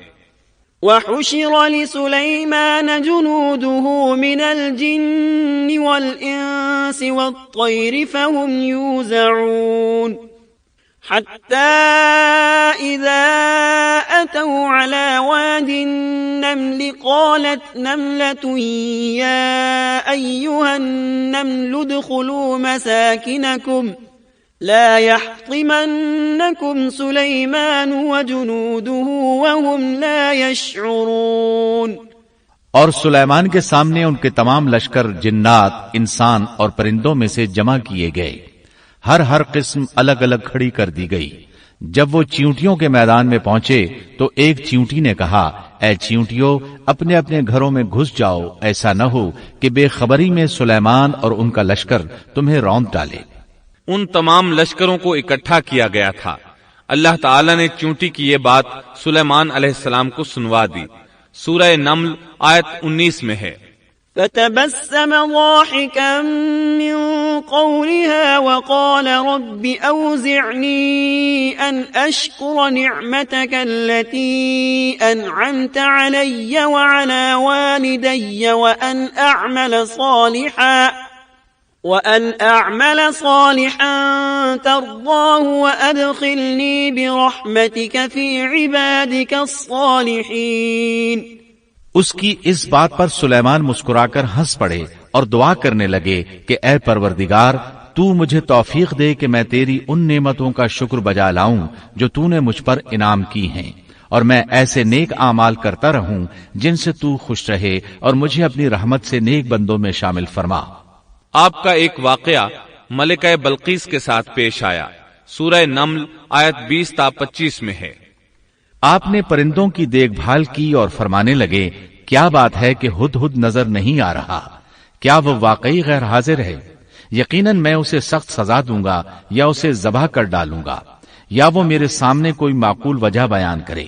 وحشر لسليمان جنوده من الجن والإنس والطير فهم يوزعون حتى إذا أتوا على واد النمل قالت نملة يا أيها النمل ادخلوا مساكنكم لا يحطمنكم سليمان وجنوده وهم لا يشعرون۔ اور سلیمان کے سامنے ان کے تمام لشکر جنات، انسان اور پرندوں میں سے جمع کیے گئے، ہر قسم الگ الگ کھڑی کر دی گئی۔ جب وہ چیونٹیوں کے میدان میں پہنچے تو ایک چیونٹی نے کہا، اے چیونٹیوں، اپنے اپنے گھروں میں گھس جاؤ، ایسا نہ ہو کہ بے خبری میں سلیمان اور ان کا لشکر تمہیں روند ڈالے۔ ان تمام لشکروں کو اکٹھا کیا گیا تھا۔ اللہ تعالیٰ نے چونٹی کی یہ بات سلیمان علیہ السلام کو سنوا دی۔ سورہ نمل آیت 19 میں ہے، فتبسم ضاحكا من قولها وقال رب أوزعني أن أشكر نعمتك التي أنعمت علي وعلى والدي وأن أعمل صالحا ترضاه وأدخلني برحمتك في عبادك الصالحين۔ اس کی اس بات پر سلیمان مسکرا کر ہنس پڑے اور دعا کرنے لگے کہ اے پروردگار، تو مجھے توفیق دے کہ میں تیری ان نعمتوں کا شکر بجا لاؤں جو تو نے مجھ پر انعام کی ہیں، اور میں ایسے نیک اعمال کرتا رہوں جن سے تو خوش رہے، اور مجھے اپنی رحمت سے نیک بندوں میں شامل فرما۔ آپ کا ایک واقعہ ملکہ بلقیس کے ساتھ پیش آیا۔ سورہ نمل آیت 20 تا 25 میں ہے، آپ نے پرندوں کی دیکھ بھال کی اور فرمانے لگے، کیا بات ہے کہ ہدہد نظر نہیں آ رہا؟ کیا وہ واقعی غیر حاضر ہے؟ یقیناً میں اسے سخت سزا دوں گا یا اسے ذبح کر ڈالوں گا، یا وہ میرے سامنے کوئی معقول وجہ بیان کرے۔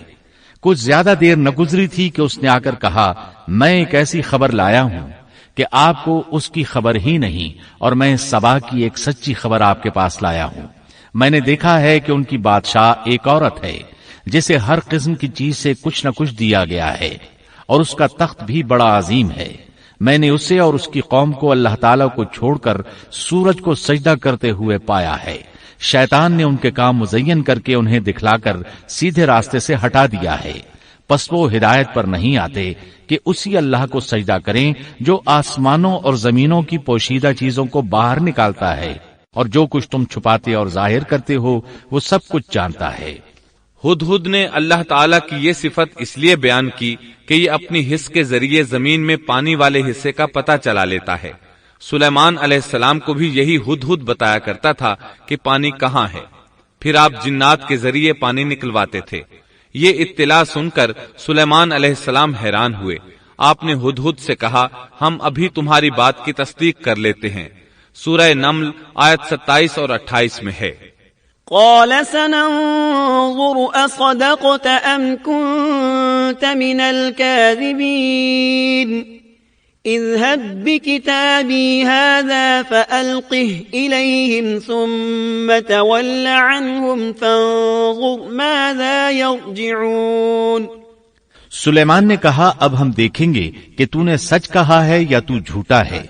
کچھ زیادہ دیر نہ گزری تھی کہ اس نے آ کر کہا، میں ایک ایسی خبر لایا ہوں کہ آپ کو اس کی خبر ہی نہیں، اور میں سبا کی ایک سچی خبر آپ کے پاس لایا ہوں۔ میں نے دیکھا ہے کہ ان کی بادشاہ ایک عورت ہے جسے ہر قسم کی چیز سے کچھ نہ کچھ دیا گیا ہے، اور اس کا تخت بھی بڑا عظیم ہے۔ میں نے اسے اور اس کی قوم کو اللہ تعالیٰ کو چھوڑ کر سورج کو سجدہ کرتے ہوئے پایا ہے۔ شیطان نے ان کے کام مزین کر کے انہیں دکھلا کر سیدھے راستے سے ہٹا دیا ہے، پس وہ ہدایت پر نہیں آتے کہ اسی اللہ کو سجدہ کریں جو آسمانوں اور زمینوں کی پوشیدہ چیزوں کو باہر نکالتا ہے، اور جو کچھ تم چھپاتے اور ظاہر کرتے ہو وہ سب کچھ جانتا ہے۔ ہدہد نے اللہ تعالیٰ کی یہ صفت اس لیے بیان کی کہ یہ اپنی حس کے ذریعے زمین میں پانی والے حصے کا پتہ چلا لیتا ہے۔ سلیمان علیہ السلام کو بھی یہی ہدہد بتایا کرتا تھا کہ پانی کہاں ہے، پھر آپ جنات کے ذریعے پانی نکلواتے تھے۔ یہ اطلاع سن کر سلیمان علیہ السلام حیران ہوئے۔ آپ نے ہدہد سے کہا، ہم ابھی تمہاری بات کی تصدیق کر لیتے ہیں۔ سورہ نمل آیت 27 اور 28 میں ہے، قال سننظر أصدقت أم كنت من الكاذبين اذهب بكتابي هذا فألقه إليهم ثم تول عنهم فانظر ماذا يرجعون۔ سلیمان نے کہا، اب ہم دیکھیں گے کہ تو نے سچ کہا ہے یا تو جھوٹا ہے۔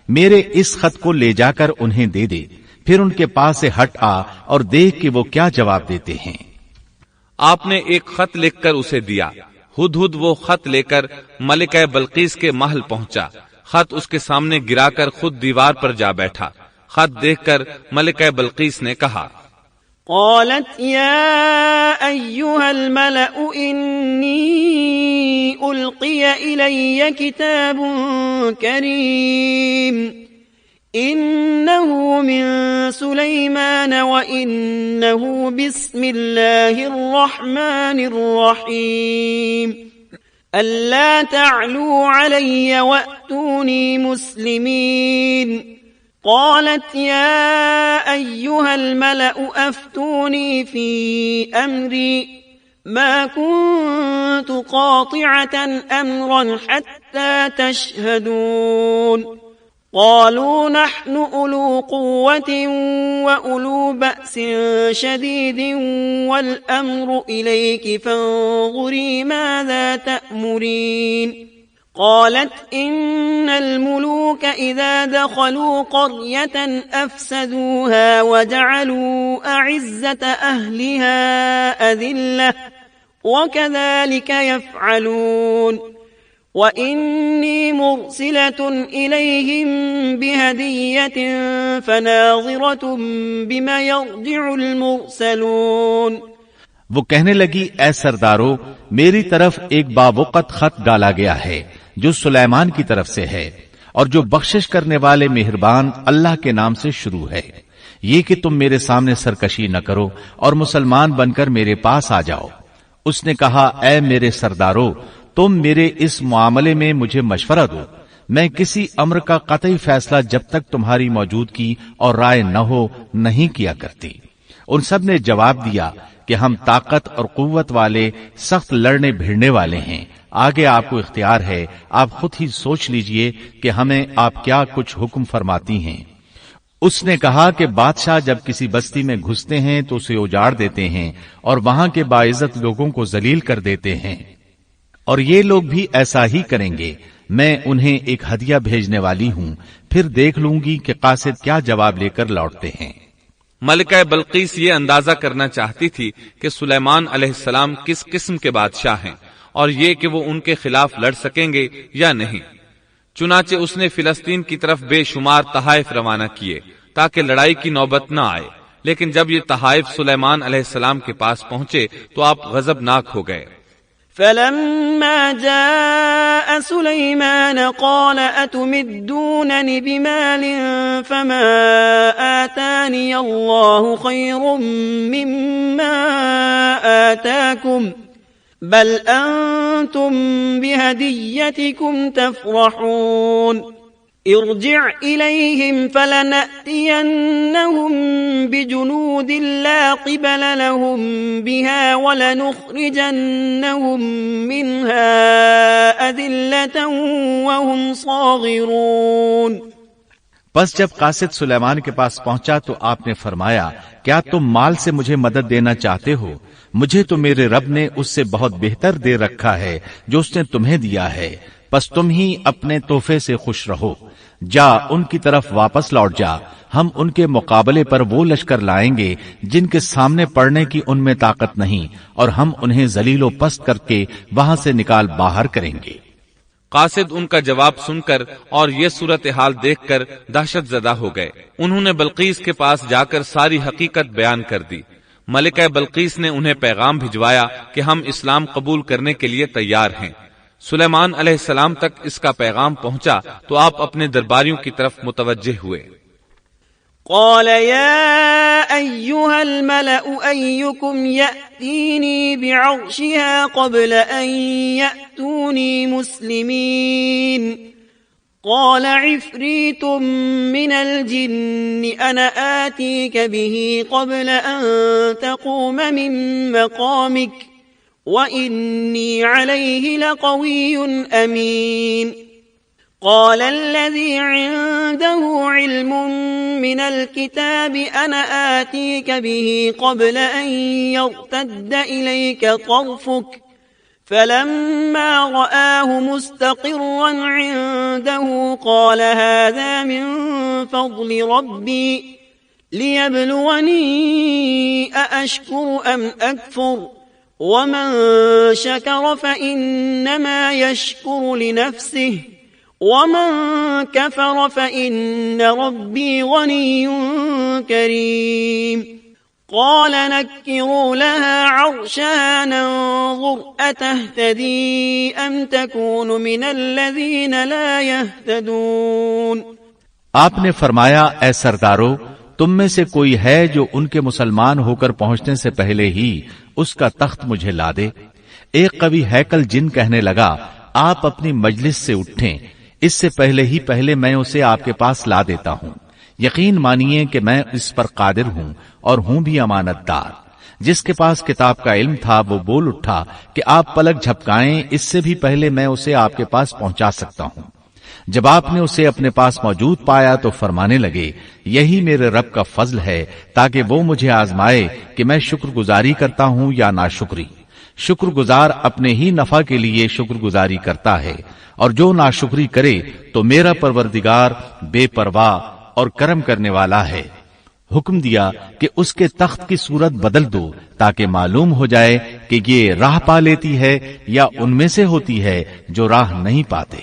میرے اس خط کو لے جا کر انہیں دے دے پھر ان کے پاس سے ہٹ آ اور دیکھ کہ وہ کیا جواب دیتے ہیں۔ آپ نے ایک خط لکھ کر اسے دیا۔ ہدہد وہ خط لے کر ملکہ بلقیس کے محل پہنچا۔ خط اس کے سامنے گرا کر خود دیوار پر جا بیٹھا۔ خط دیکھ کر ملکہ بلقیس نے کہا، قالت يا أيها الملأ إني ألقي إلي كتاب كريم إنه من سليمان وإنه بسم الله الرحمن الرحيم ألا تعلوا علي وأتوني مسلمين قالت يا أيها الملأ أفتوني في أمري ما كنت قاطعة أمرا حتى تشهدون قالوا نحن أولو قوة وأولو بأس شديد والأمر إليك فانظري ماذا تأمرين قالت إن الملوك إذا دخلوا قرية أفسدوها وجعلوا أعزة أهلها أذلة وكذلك يفعلون وإني مرسلة إليهم بهدية فناظرة بما يرجع المرسلون۔ وہ کہنے لگی، اے سردارو، میری طرف ایک باوقت خط ڈالا گیا ہے جو سلیمان کی طرف سے ہے اور جو بخشش کرنے والے مہربان اللہ کے نام سے شروع ہے، یہ کہ تم میرے سامنے سرکشی نہ کرو اور مسلمان بن کر میرے پاس آ جاؤ۔ اس نے کہا، اے میرے سردارو، تم میرے اس معاملے میں مجھے مشورہ دو، میں کسی امر کا قطعی فیصلہ جب تک تمہاری موجودگی اور رائے نہ ہو نہیں کیا کرتی۔ ان سب نے جواب دیا کہ ہم طاقت اور قوت والے، سخت لڑنے بھیڑنے والے ہیں، آگے آپ کو اختیار ہے، آپ خود ہی سوچ لیجئے کہ ہمیں آپ کیا کچھ حکم فرماتی ہیں۔ اس نے کہا کہ بادشاہ جب کسی بستی میں گھستے ہیں تو اسے اجاڑ دیتے ہیں اور وہاں کے باعزت لوگوں کو ذلیل کر دیتے ہیں، اور یہ لوگ بھی ایسا ہی کریں گے۔ میں انہیں ایک ہدیہ بھیجنے والی ہوں، پھر دیکھ لوں گی کہ قاصد کیا جواب لے کر لوٹتے ہیں۔ ملکہ بلقیس یہ اندازہ کرنا چاہتی تھی کہ سلیمان علیہ السلام کس قسم کے بادشاہ ہیں اور یہ کہ وہ ان کے خلاف لڑ سکیں گے یا نہیں۔ چنانچہ اس نے فلسطین کی طرف بے شمار تحائف روانہ کیے تاکہ لڑائی کی نوبت نہ آئے، لیکن جب یہ تحائف سلیمان علیہ السلام کے پاس پہنچے تو آپ غضبناک ہو گئے۔ فلما جاء سليمان قال أتمدونني بمال فما آتاني الله خير مما آتاكم بل أنتم بهديتكم تفرحون ارجع إليهم فلنأتينهم بجنود لا قبل لهم بها ولنخرجنهم منها أذلة وهم صاغرون۔ پس جب قاصد سلیمان کے پاس پہنچا تو آپ نے فرمایا، کیا تم مال سے مجھے مدد دینا چاہتے ہو؟ مجھے تو میرے رب نے اس سے بہت بہتر دے رکھا ہے جو اس نے تمہیں دیا ہے، پس تم ہی اپنے تحفے سے خوش رہو۔ جا ان کی طرف واپس لوٹ جا، ہم ان کے مقابلے پر وہ لشکر لائیں گے جن کے سامنے پڑنے کی ان میں طاقت نہیں، اور ہم انہیں ذلیل و پست کر کے وہاں سے نکال باہر کریں گے۔ قاصد ان کا جواب سن کر اور یہ صورتحال دیکھ کر دہشت زدہ ہو گئے۔ انہوں نے بلقیس کے پاس جا کر ساری حقیقت بیان کر دی۔ ملکہ بلقیس نے انہیں پیغام بھجوایا کہ ہم اسلام قبول کرنے کے لیے تیار ہیں۔ سلیمان علیہ السلام تک اس کا پیغام پہنچا تو آپ اپنے درباریوں کی طرف متوجہ ہوئے۔ قال يا أيها الملأ أيكم يأتيني بعرشها قبل أن يأتوني مسلمين قال عفريت من الجن أنا آتيك به قبل أن تقوم من مقامك وإني عليه لقوي أمين قال الذي عنده علم من الكتاب أنا آتيك به قبل أن يرتد إليك طرفك فلما رآه مستقرا عنده قال هذا من فضل ربي ليبلوني أأشكر أم أكفر ومن شكر فإنما يشكر لنفسه ومن كفر فإن ربي غني كريم قال نكروا لها عرشها ننظر أتهتدي أم تكون من الذين لا يهتدون۔ آپ نے فرمایا اے سردارو، تم میں سے کوئی ہے جو ان کے مسلمان ہو کر پہنچنے سے پہلے ہی اس کا تخت مجھے لا دے؟ ایک قوی ہیکل جن کہنے لگا آپ اپنی مجلس سے اٹھیں، اس سے پہلے میں اسے آپ کے پاس لا دیتا ہوں۔ یقین مانیے کہ میں اس پر قادر ہوں اور ہوں بھی امانت دار۔ جس کے پاس کتاب کا علم تھا وہ بول اٹھا کہ آپ پلک جھپکائیں، اس سے بھی پہلے میں اسے آپ کے پاس پہنچا سکتا ہوں۔ جب آپ نے اسے اپنے پاس موجود پایا تو فرمانے لگے یہی میرے رب کا فضل ہے تاکہ وہ مجھے آزمائے کہ میں شکر گزاری کرتا ہوں یا ناشکری۔ شکر گزار اپنے ہی نفع کے لیے شکر گزاری کرتا ہے، اور جو ناشکری کرے تو میرا پروردگار بے پرواہ اور کرم کرنے والا ہے۔ حکم دیا کہ اس کے تخت کی صورت بدل دو تاکہ معلوم ہو جائے کہ یہ راہ پا لیتی ہے یا ان میں سے ہوتی ہے جو راہ نہیں پاتے۔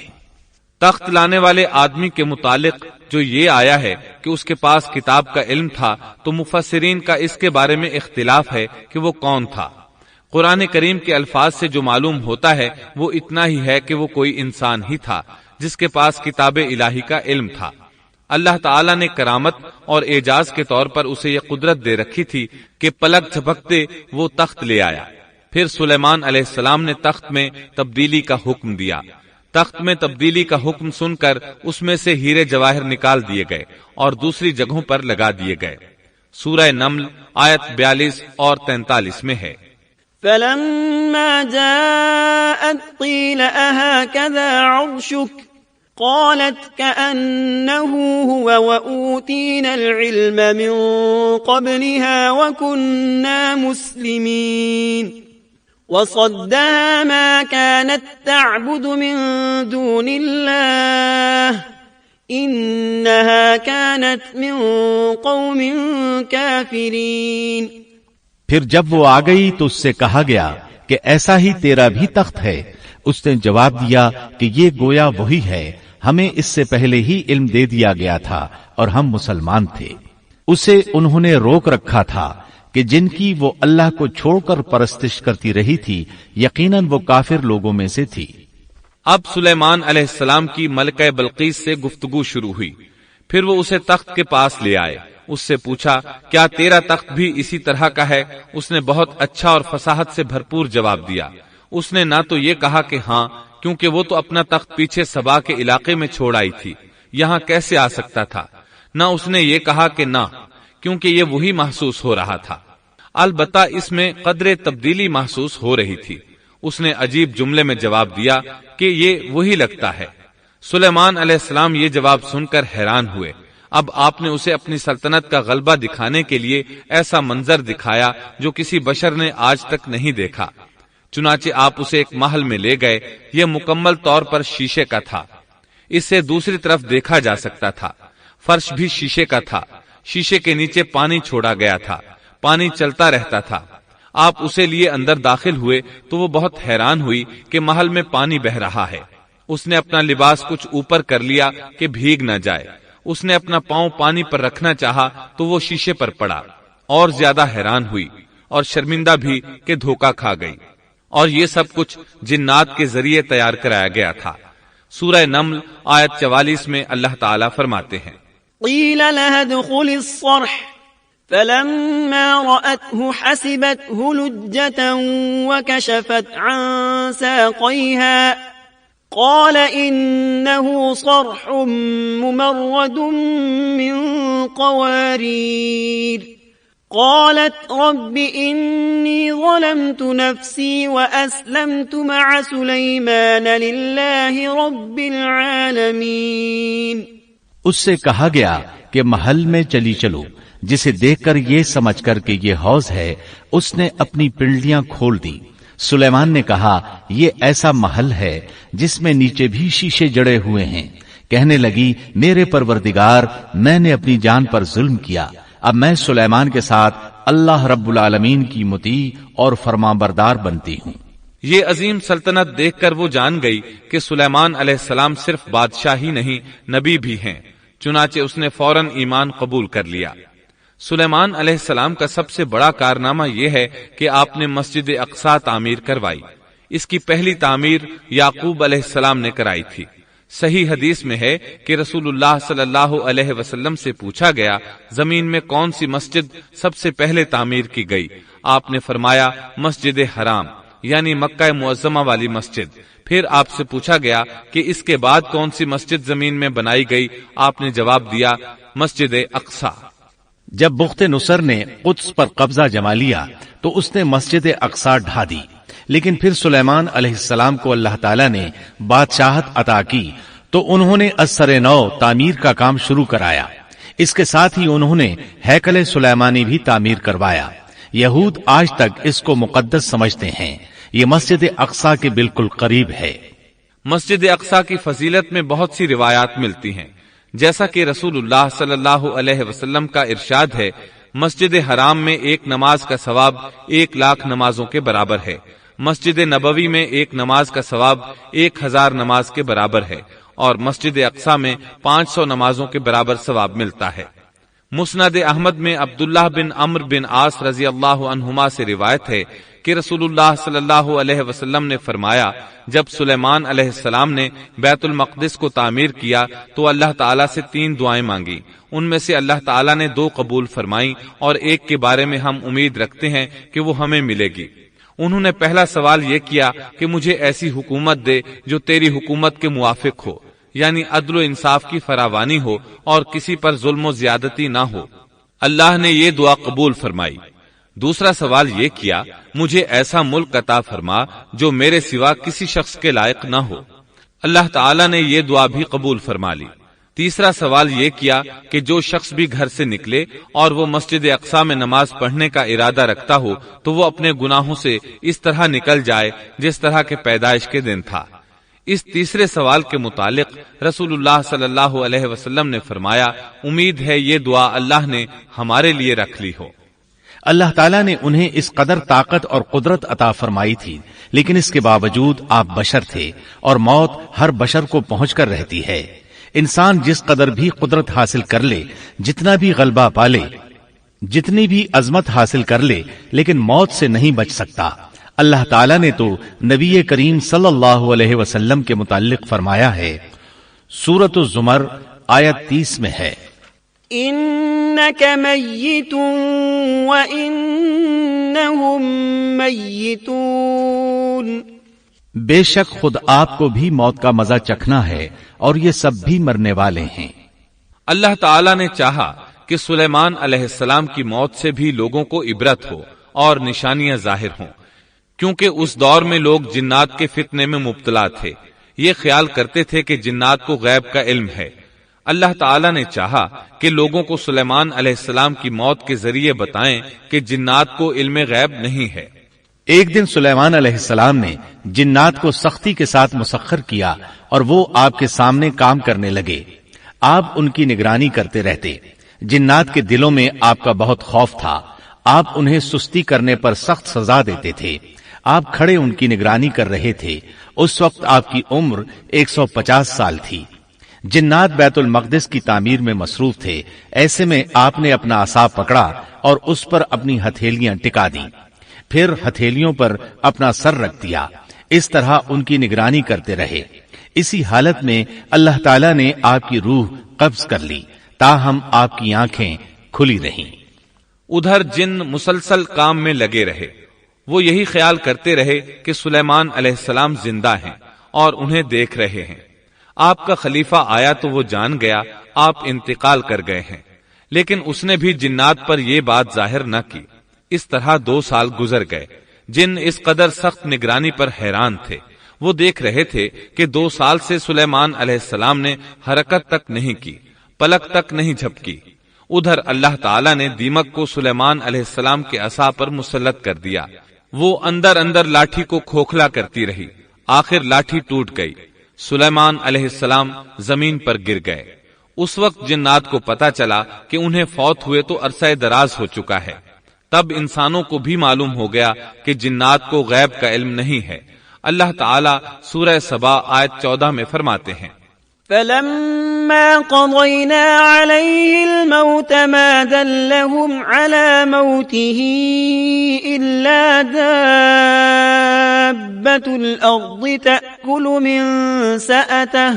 تخت لانے والے آدمی کے متعلق جو یہ آیا ہے کہ اس کے پاس کتاب کا علم تھا، تو مفسرین کا اس کے بارے میں اختلاف ہے کہ وہ کون تھا۔ قرآن کریم کے الفاظ سے جو معلوم ہوتا ہے وہ اتنا ہی ہے کہ وہ کوئی انسان ہی تھا جس کے پاس کتاب الہی کا علم تھا۔ اللہ تعالیٰ نے کرامت اور اعجاز کے طور پر اسے یہ قدرت دے رکھی تھی کہ پلک جھپکتے وہ تخت لے آیا۔ پھر سلیمان علیہ السلام نے تخت میں تبدیلی کا حکم دیا۔ تخت میں تبدیلی کا حکم سن کر اس میں سے ہیرے جواہر نکال دیے گئے اور دوسری جگہوں پر لگا دیے گئے۔ سورہ نمل آیت 42 اور 43 میں ہے۔ فلما جاءت قيل أهكذا عرشك قالت كأنه هو وأوتينا العلم من قبلها وكنا مسلمين وصدها ما كانت تعبد من دون الله إنها كانت من قوم كافرين۔ پھر جب وہ آ گئی تو اس سے کہا گیا کہ ایسا ہی تیرا بھی تخت ہے۔ اس نے جواب دیا کہ یہ گویا وہی ہے، ہمیں اس سے پہلے ہی علم دے دیا گیا تھا اور ہم مسلمان تھے۔ اسے انہوں نے روک رکھا تھا کہ جن کی وہ اللہ کو چھوڑ کر پرستش کرتی رہی تھی، یقیناً وہ کافر لوگوں میں سے تھی۔ اب سلیمان علیہ السلام کی ملکہ بلقیس سے گفتگو شروع ہوئی۔ پھر وہ اسے تخت کے پاس لے آئے۔ اس سے پوچھا کیا تیرا تخت بھی اسی طرح کا ہے؟ اس نے بہت اچھا اور فصاحت سے بھرپور جواب دیا۔ اس نے نہ تو یہ کہا کہ ہاں، کیونکہ وہ تو اپنا تخت پیچھے سبا کے علاقے میں چھوڑ آئی تھی، یہاں کیسے آ سکتا تھا، نہ اس نے یہ کہا کہ نہ، کیونکہ یہ وہی محسوس ہو رہا تھا۔ البتہ اس میں قدر تبدیلی محسوس ہو رہی تھی۔ اس نے عجیب جملے میں جواب دیا کہ یہ وہی لگتا ہے۔ سلیمان علیہ السلام یہ جواب سن کر حیران ہوئے۔ اب آپ نے اسے اپنی سلطنت کا غلبہ دکھانے کے لیے ایسا منظر دکھایا جو کسی بشر نے آج تک نہیں دیکھا۔ چنانچہ آپ اسے ایک محل میں لے گئے۔ یہ مکمل طور پر شیشے کا تھا، اس سے دوسری طرف دیکھا جا سکتا تھا۔ فرش بھی شیشے کا تھا، شیشے کے نیچے پانی چھوڑا گیا تھا، پانی چلتا رہتا تھا۔ آپ اسے لیے اندر داخل ہوئے تو وہ بہت حیران ہوئی کہ محل میں پانی بہ رہا ہے۔ اس نے اپنا لباس کچھ اوپر کر لیا کہ بھیگ نہ جائے۔ اس نے اپنا پاؤں پانی پر رکھنا چاہا تو وہ شیشے پر پڑا، اور زیادہ حیران ہوئی اور شرمندہ بھی کہ دھوکا کھا گئی۔ اور یہ سب کچھ جنات کے ذریعے تیار کرایا گیا تھا۔ سورہ نمل آیت 44 میں اللہ تعالیٰ فرماتے ہیں قیل لها ادخل الصرح فلما رأته حسبته لجة وكشفت عن ساقيها قال إنه صرح ممرد من قوارير قالت رب إني ظلمت نفسي وأسلمت مع سليمان لله رب العالمين۔ اس سے کہا گیا کہ محل میں چلی چلو، جسے دیکھ کر یہ سمجھ کر کہ یہ حوض ہے اس نے اپنی پنڈلیاں کھول دی۔ سلیمان نے کہا یہ ایسا محل ہے جس میں نیچے بھی شیشے جڑے ہوئے ہیں۔ کہنے لگی میرے پروردگار، میں نے اپنی جان پر ظلم کیا، اب میں سلیمان کے ساتھ اللہ رب العالمین کی مطیع اور فرمانبردار بنتی ہوں۔ یہ عظیم سلطنت دیکھ کر وہ جان گئی کہ سلیمان علیہ السلام صرف بادشاہ ہی نہیں نبی بھی ہیں، چنانچہ اس نے فوراً ایمان قبول کر لیا۔ سلیمان علیہ السلام کا سب سے بڑا کارنامہ یہ ہے کہ آپ نے مسجد اقصی تعمیر کروائی۔ اس کی پہلی تعمیر یعقوب علیہ السلام نے کرائی تھی۔ صحیح حدیث میں ہے کہ رسول اللہ صلی اللہ علیہ وسلم سے پوچھا گیا زمین میں کون سی مسجد سب سے پہلے تعمیر کی گئی؟ آپ نے فرمایا مسجد حرام، یعنی مکہ معظمہ والی مسجد۔ پھر آپ سے پوچھا گیا کہ اس کے بعد کون سی مسجد زمین میں بنائی گئی؟ آپ نے جواب دیا مسجد اقصی۔ جب بخت نصر نے قدس پر قبضہ جما لیا تو اس نے مسجد اقصی ڈھا دی، لیکن پھر سلیمان علیہ السلام کو اللہ تعالیٰ نے بادشاہت عطا کی تو انہوں نے ازسر نو تعمیر کا کام شروع کرایا۔ اس کے ساتھ ہی انہوں نے ہیکل سلیمانی بھی تعمیر کروایا۔ یہود آج تک اس کو مقدس سمجھتے ہیں۔ یہ مسجد اقصی کے بالکل قریب ہے۔ مسجد اقصی کی فضیلت میں بہت سی روایات ملتی ہیں، جیسا کہ رسول اللہ صلی اللہ علیہ وسلم کا ارشاد ہے، مسجد حرام میں ایک نماز کا ثواب 1,00,000 نمازوں کے برابر ہے، مسجد نبوی میں ایک نماز کا ثواب 1000 نماز کے برابر ہے، اور مسجد اقصی میں 500 نمازوں کے برابر ثواب ملتا ہے۔ مسند احمد میں عبداللہ بن عمرو بن عاص رضی اللہ عنہما سے روایت ہے کہ رسول اللہ صلی اللہ علیہ وسلم نے فرمایا جب سلیمان علیہ السلام نے بیت المقدس کو تعمیر کیا تو اللہ تعالیٰ سے 3 دعائیں مانگی، ان میں سے اللہ تعالیٰ نے 2 قبول فرمائیں اور ایک کے بارے میں ہم امید رکھتے ہیں کہ وہ ہمیں ملے گی۔ انہوں نے پہلا سوال یہ کیا کہ مجھے ایسی حکومت دے جو تیری حکومت کے موافق ہو، یعنی عدل و انصاف کی فراوانی ہو اور کسی پر ظلم و زیادتی نہ ہو۔ اللہ نے یہ دعا قبول فرمائی۔ دوسرا سوال یہ کیا مجھے ایسا ملک عطا فرما جو میرے سوا کسی شخص کے لائق نہ ہو۔ اللہ تعالیٰ نے یہ دعا بھی قبول فرما لی۔ تیسرا سوال یہ کیا کہ جو شخص بھی گھر سے نکلے اور وہ مسجد اقصی میں نماز پڑھنے کا ارادہ رکھتا ہو تو وہ اپنے گناہوں سے اس طرح نکل جائے جس طرح کے پیدائش کے دن تھا۔ اس تیسرے سوال کے متعلق رسول اللہ صلی اللہ علیہ وسلم نے فرمایا امید ہے یہ دعا اللہ نے ہمارے لیے رکھ لی ہو۔ اللہ تعالیٰ نے انہیں اس قدر طاقت اور قدرت عطا فرمائی تھی، لیکن اس کے باوجود آپ بشر تھے اور موت ہر بشر کو پہنچ کر رہتی ہے۔ انسان جس قدر بھی قدرت حاصل کر لے، جتنا بھی غلبہ پالے، جتنی بھی عظمت حاصل کر لے، لیکن موت سے نہیں بچ سکتا۔ اللہ تعالیٰ نے تو نبی کریم صلی اللہ علیہ وسلم کے متعلق فرمایا ہے، سورۃ الزمر آیت 30 میں ہے، إنك ميت وإنهم ميتون، بے شک خود آپ کو بھی موت کا مزہ چکھنا ہے اور یہ سب بھی مرنے والے ہیں۔ اللہ تعالیٰ نے چاہا کہ سلیمان علیہ السلام کی موت سے بھی لوگوں کو عبرت ہو اور نشانیاں ظاہر ہوں، کیونکہ اس دور میں لوگ جنات کے فتنے میں مبتلا تھے۔ یہ خیال کرتے تھے کہ جنات کو غیب کا علم ہے۔ اللہ تعالیٰ نے چاہا کہ لوگوں کو سلیمان علیہ السلام کی موت کے ذریعے بتائیں کہ جنات کو علم غیب نہیں ہے۔ ایک دن سلیمان علیہ السلام نے جنات کو سختی کے ساتھ مسخر کیا اور وہ آپ کے سامنے کام کرنے لگے۔ آپ ان کی نگرانی کرتے رہتے۔ جنات کے دلوں میں آپ کا بہت خوف تھا۔ آپ انہیں سستی کرنے پر سخت سزا دیتے تھے۔ آپ کھڑے ان کی نگرانی کر رہے تھے۔ اس وقت آپ کی عمر 150 سال تھی۔ جنات بیت المقدس کی تعمیر میں مصروف تھے۔ ایسے میں آپ نے اپنا عصا پکڑا اور اس پر اپنی ہتھیلیاں ٹکا دیں، پھر ہتھیلیوں پر اپنا سر رکھ دیا۔ اس طرح ان کی نگرانی کرتے رہے۔ اسی حالت میں اللہ تعالیٰ نے آپ کی روح قبض کر لی، تاہم آپ کی آنکھیں کھلی رہیں۔ ادھر جن مسلسل کام میں لگے رہے۔ وہ یہی خیال کرتے رہے کہ سلیمان علیہ السلام زندہ ہیں اور انہیں دیکھ رہے ہیں۔ آپ کا خلیفہ آیا تو وہ جان گیا آپ انتقال کر گئے ہیں، لیکن اس نے بھی جنات پر یہ بات ظاہر نہ کی۔ اس طرح 2 سال گزر گئے۔ جن اس قدر سخت نگرانی پر حیران تھے۔ وہ دیکھ رہے تھے کہ 2 سال سے سلیمان علیہ السلام نے حرکت تک نہیں کی، پلک تک نہیں جھپکی۔ ادھر اللہ تعالیٰ نے دیمک کو سلیمان علیہ السلام کے عصا پر مسلط کر دیا۔ وہ اندر اندر لاٹھی کو کھوکھلا کرتی رہی۔ آخر لاٹھی ٹوٹ گئی۔ سلیمان علیہ السلام زمین پر گر گئے۔ اس وقت جنات کو پتا چلا کہ انہیں فوت ہوئے تو عرصہ دراز ہو چکا ہے۔ تب انسانوں کو بھی معلوم ہو گیا کہ جنات کو غیب کا علم نہیں ہے۔ اللہ تعالیٰ سورہ سبا آیت 14 میں فرماتے ہیں، فلما قضينا عليه الموت ما دلهم على موته إلا دابة الأرض تأكل من سأته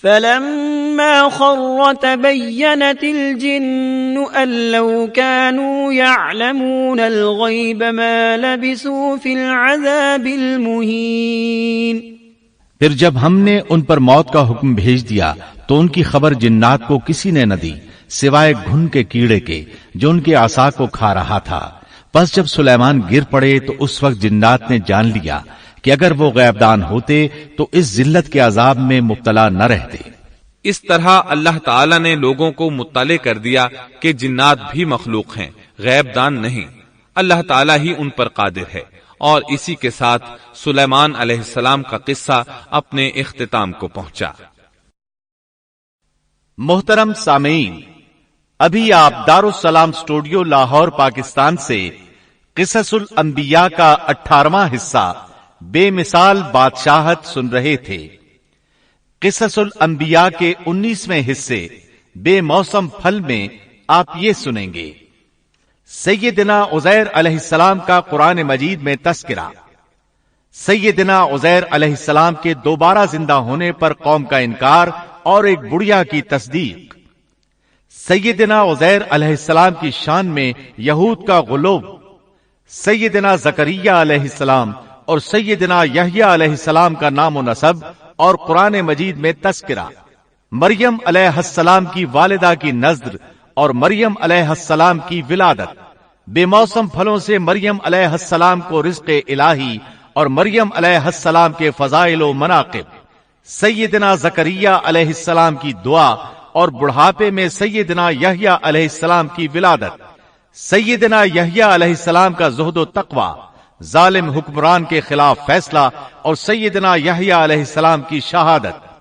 فلما خر تبينت الجن أن لو كانوا يعلمون الغيب ما لبثوا في العذاب المهين۔ پھر جب ہم نے ان پر موت کا حکم بھیج دیا تو ان کی خبر جنات کو کسی نے نہ دی سوائے گھن کے کیڑے کے جو ان کے عصا کو کھا رہا تھا۔ پس جب سلیمان گر پڑے تو اس وقت جنات نے جان لیا کہ اگر وہ غیب دان ہوتے تو اس ذلت کے عذاب میں مبتلا نہ رہتے۔ اس طرح اللہ تعالیٰ نے لوگوں کو مطلع کر دیا کہ جنات بھی مخلوق ہیں، غیب دان نہیں۔ اللہ تعالیٰ ہی ان پر قادر ہے۔ اور اسی کے ساتھ سلیمان علیہ السلام کا قصہ اپنے اختتام کو پہنچا۔ محترم سامعین، ابھی آپ دارالسلام اسٹوڈیو لاہور پاکستان سے قصص الانبیاء کا 18واں حصہ بے مثال بادشاہت سن رہے تھے۔ قصص الانبیاء کے 19ویں حصے بے موسم پھل میں آپ یہ سنیں گے، سیدنا عزیر علیہ السلام کا قرآن مجید میں تذکرہ، سیدنا عزیر علیہ السلام کے دوبارہ زندہ ہونے پر قوم کا انکار اور ایک بڑھیا کی تصدیق، سیدنا عزیر علیہ السلام کی شان میں یہود کا غلو، سیدنا زکریہ علیہ السلام اور سیدنا یحییٰ علیہ السلام کا نام و نسب اور قرآن مجید میں تذکرہ، مریم علیہ السلام کی والدہ کی نذر اور مریم علیہ السلام کی ولادت، بے موسم پھلوں سے مریم علیہ السلام کو رزق الہی اور مریم علیہ السلام کے فضائل و مناقب، سیدنا زکریہ علیہ السلام کی دعا اور بڑھاپے میں سیدنا یحییٰ علیہ السلام کی ولادت، سیدنا یحییٰ علیہ السلام کا زہد و تقوی، ظالم حکمران کے خلاف فیصلہ اور سیدنا یحییٰ علیہ السلام کی شہادت،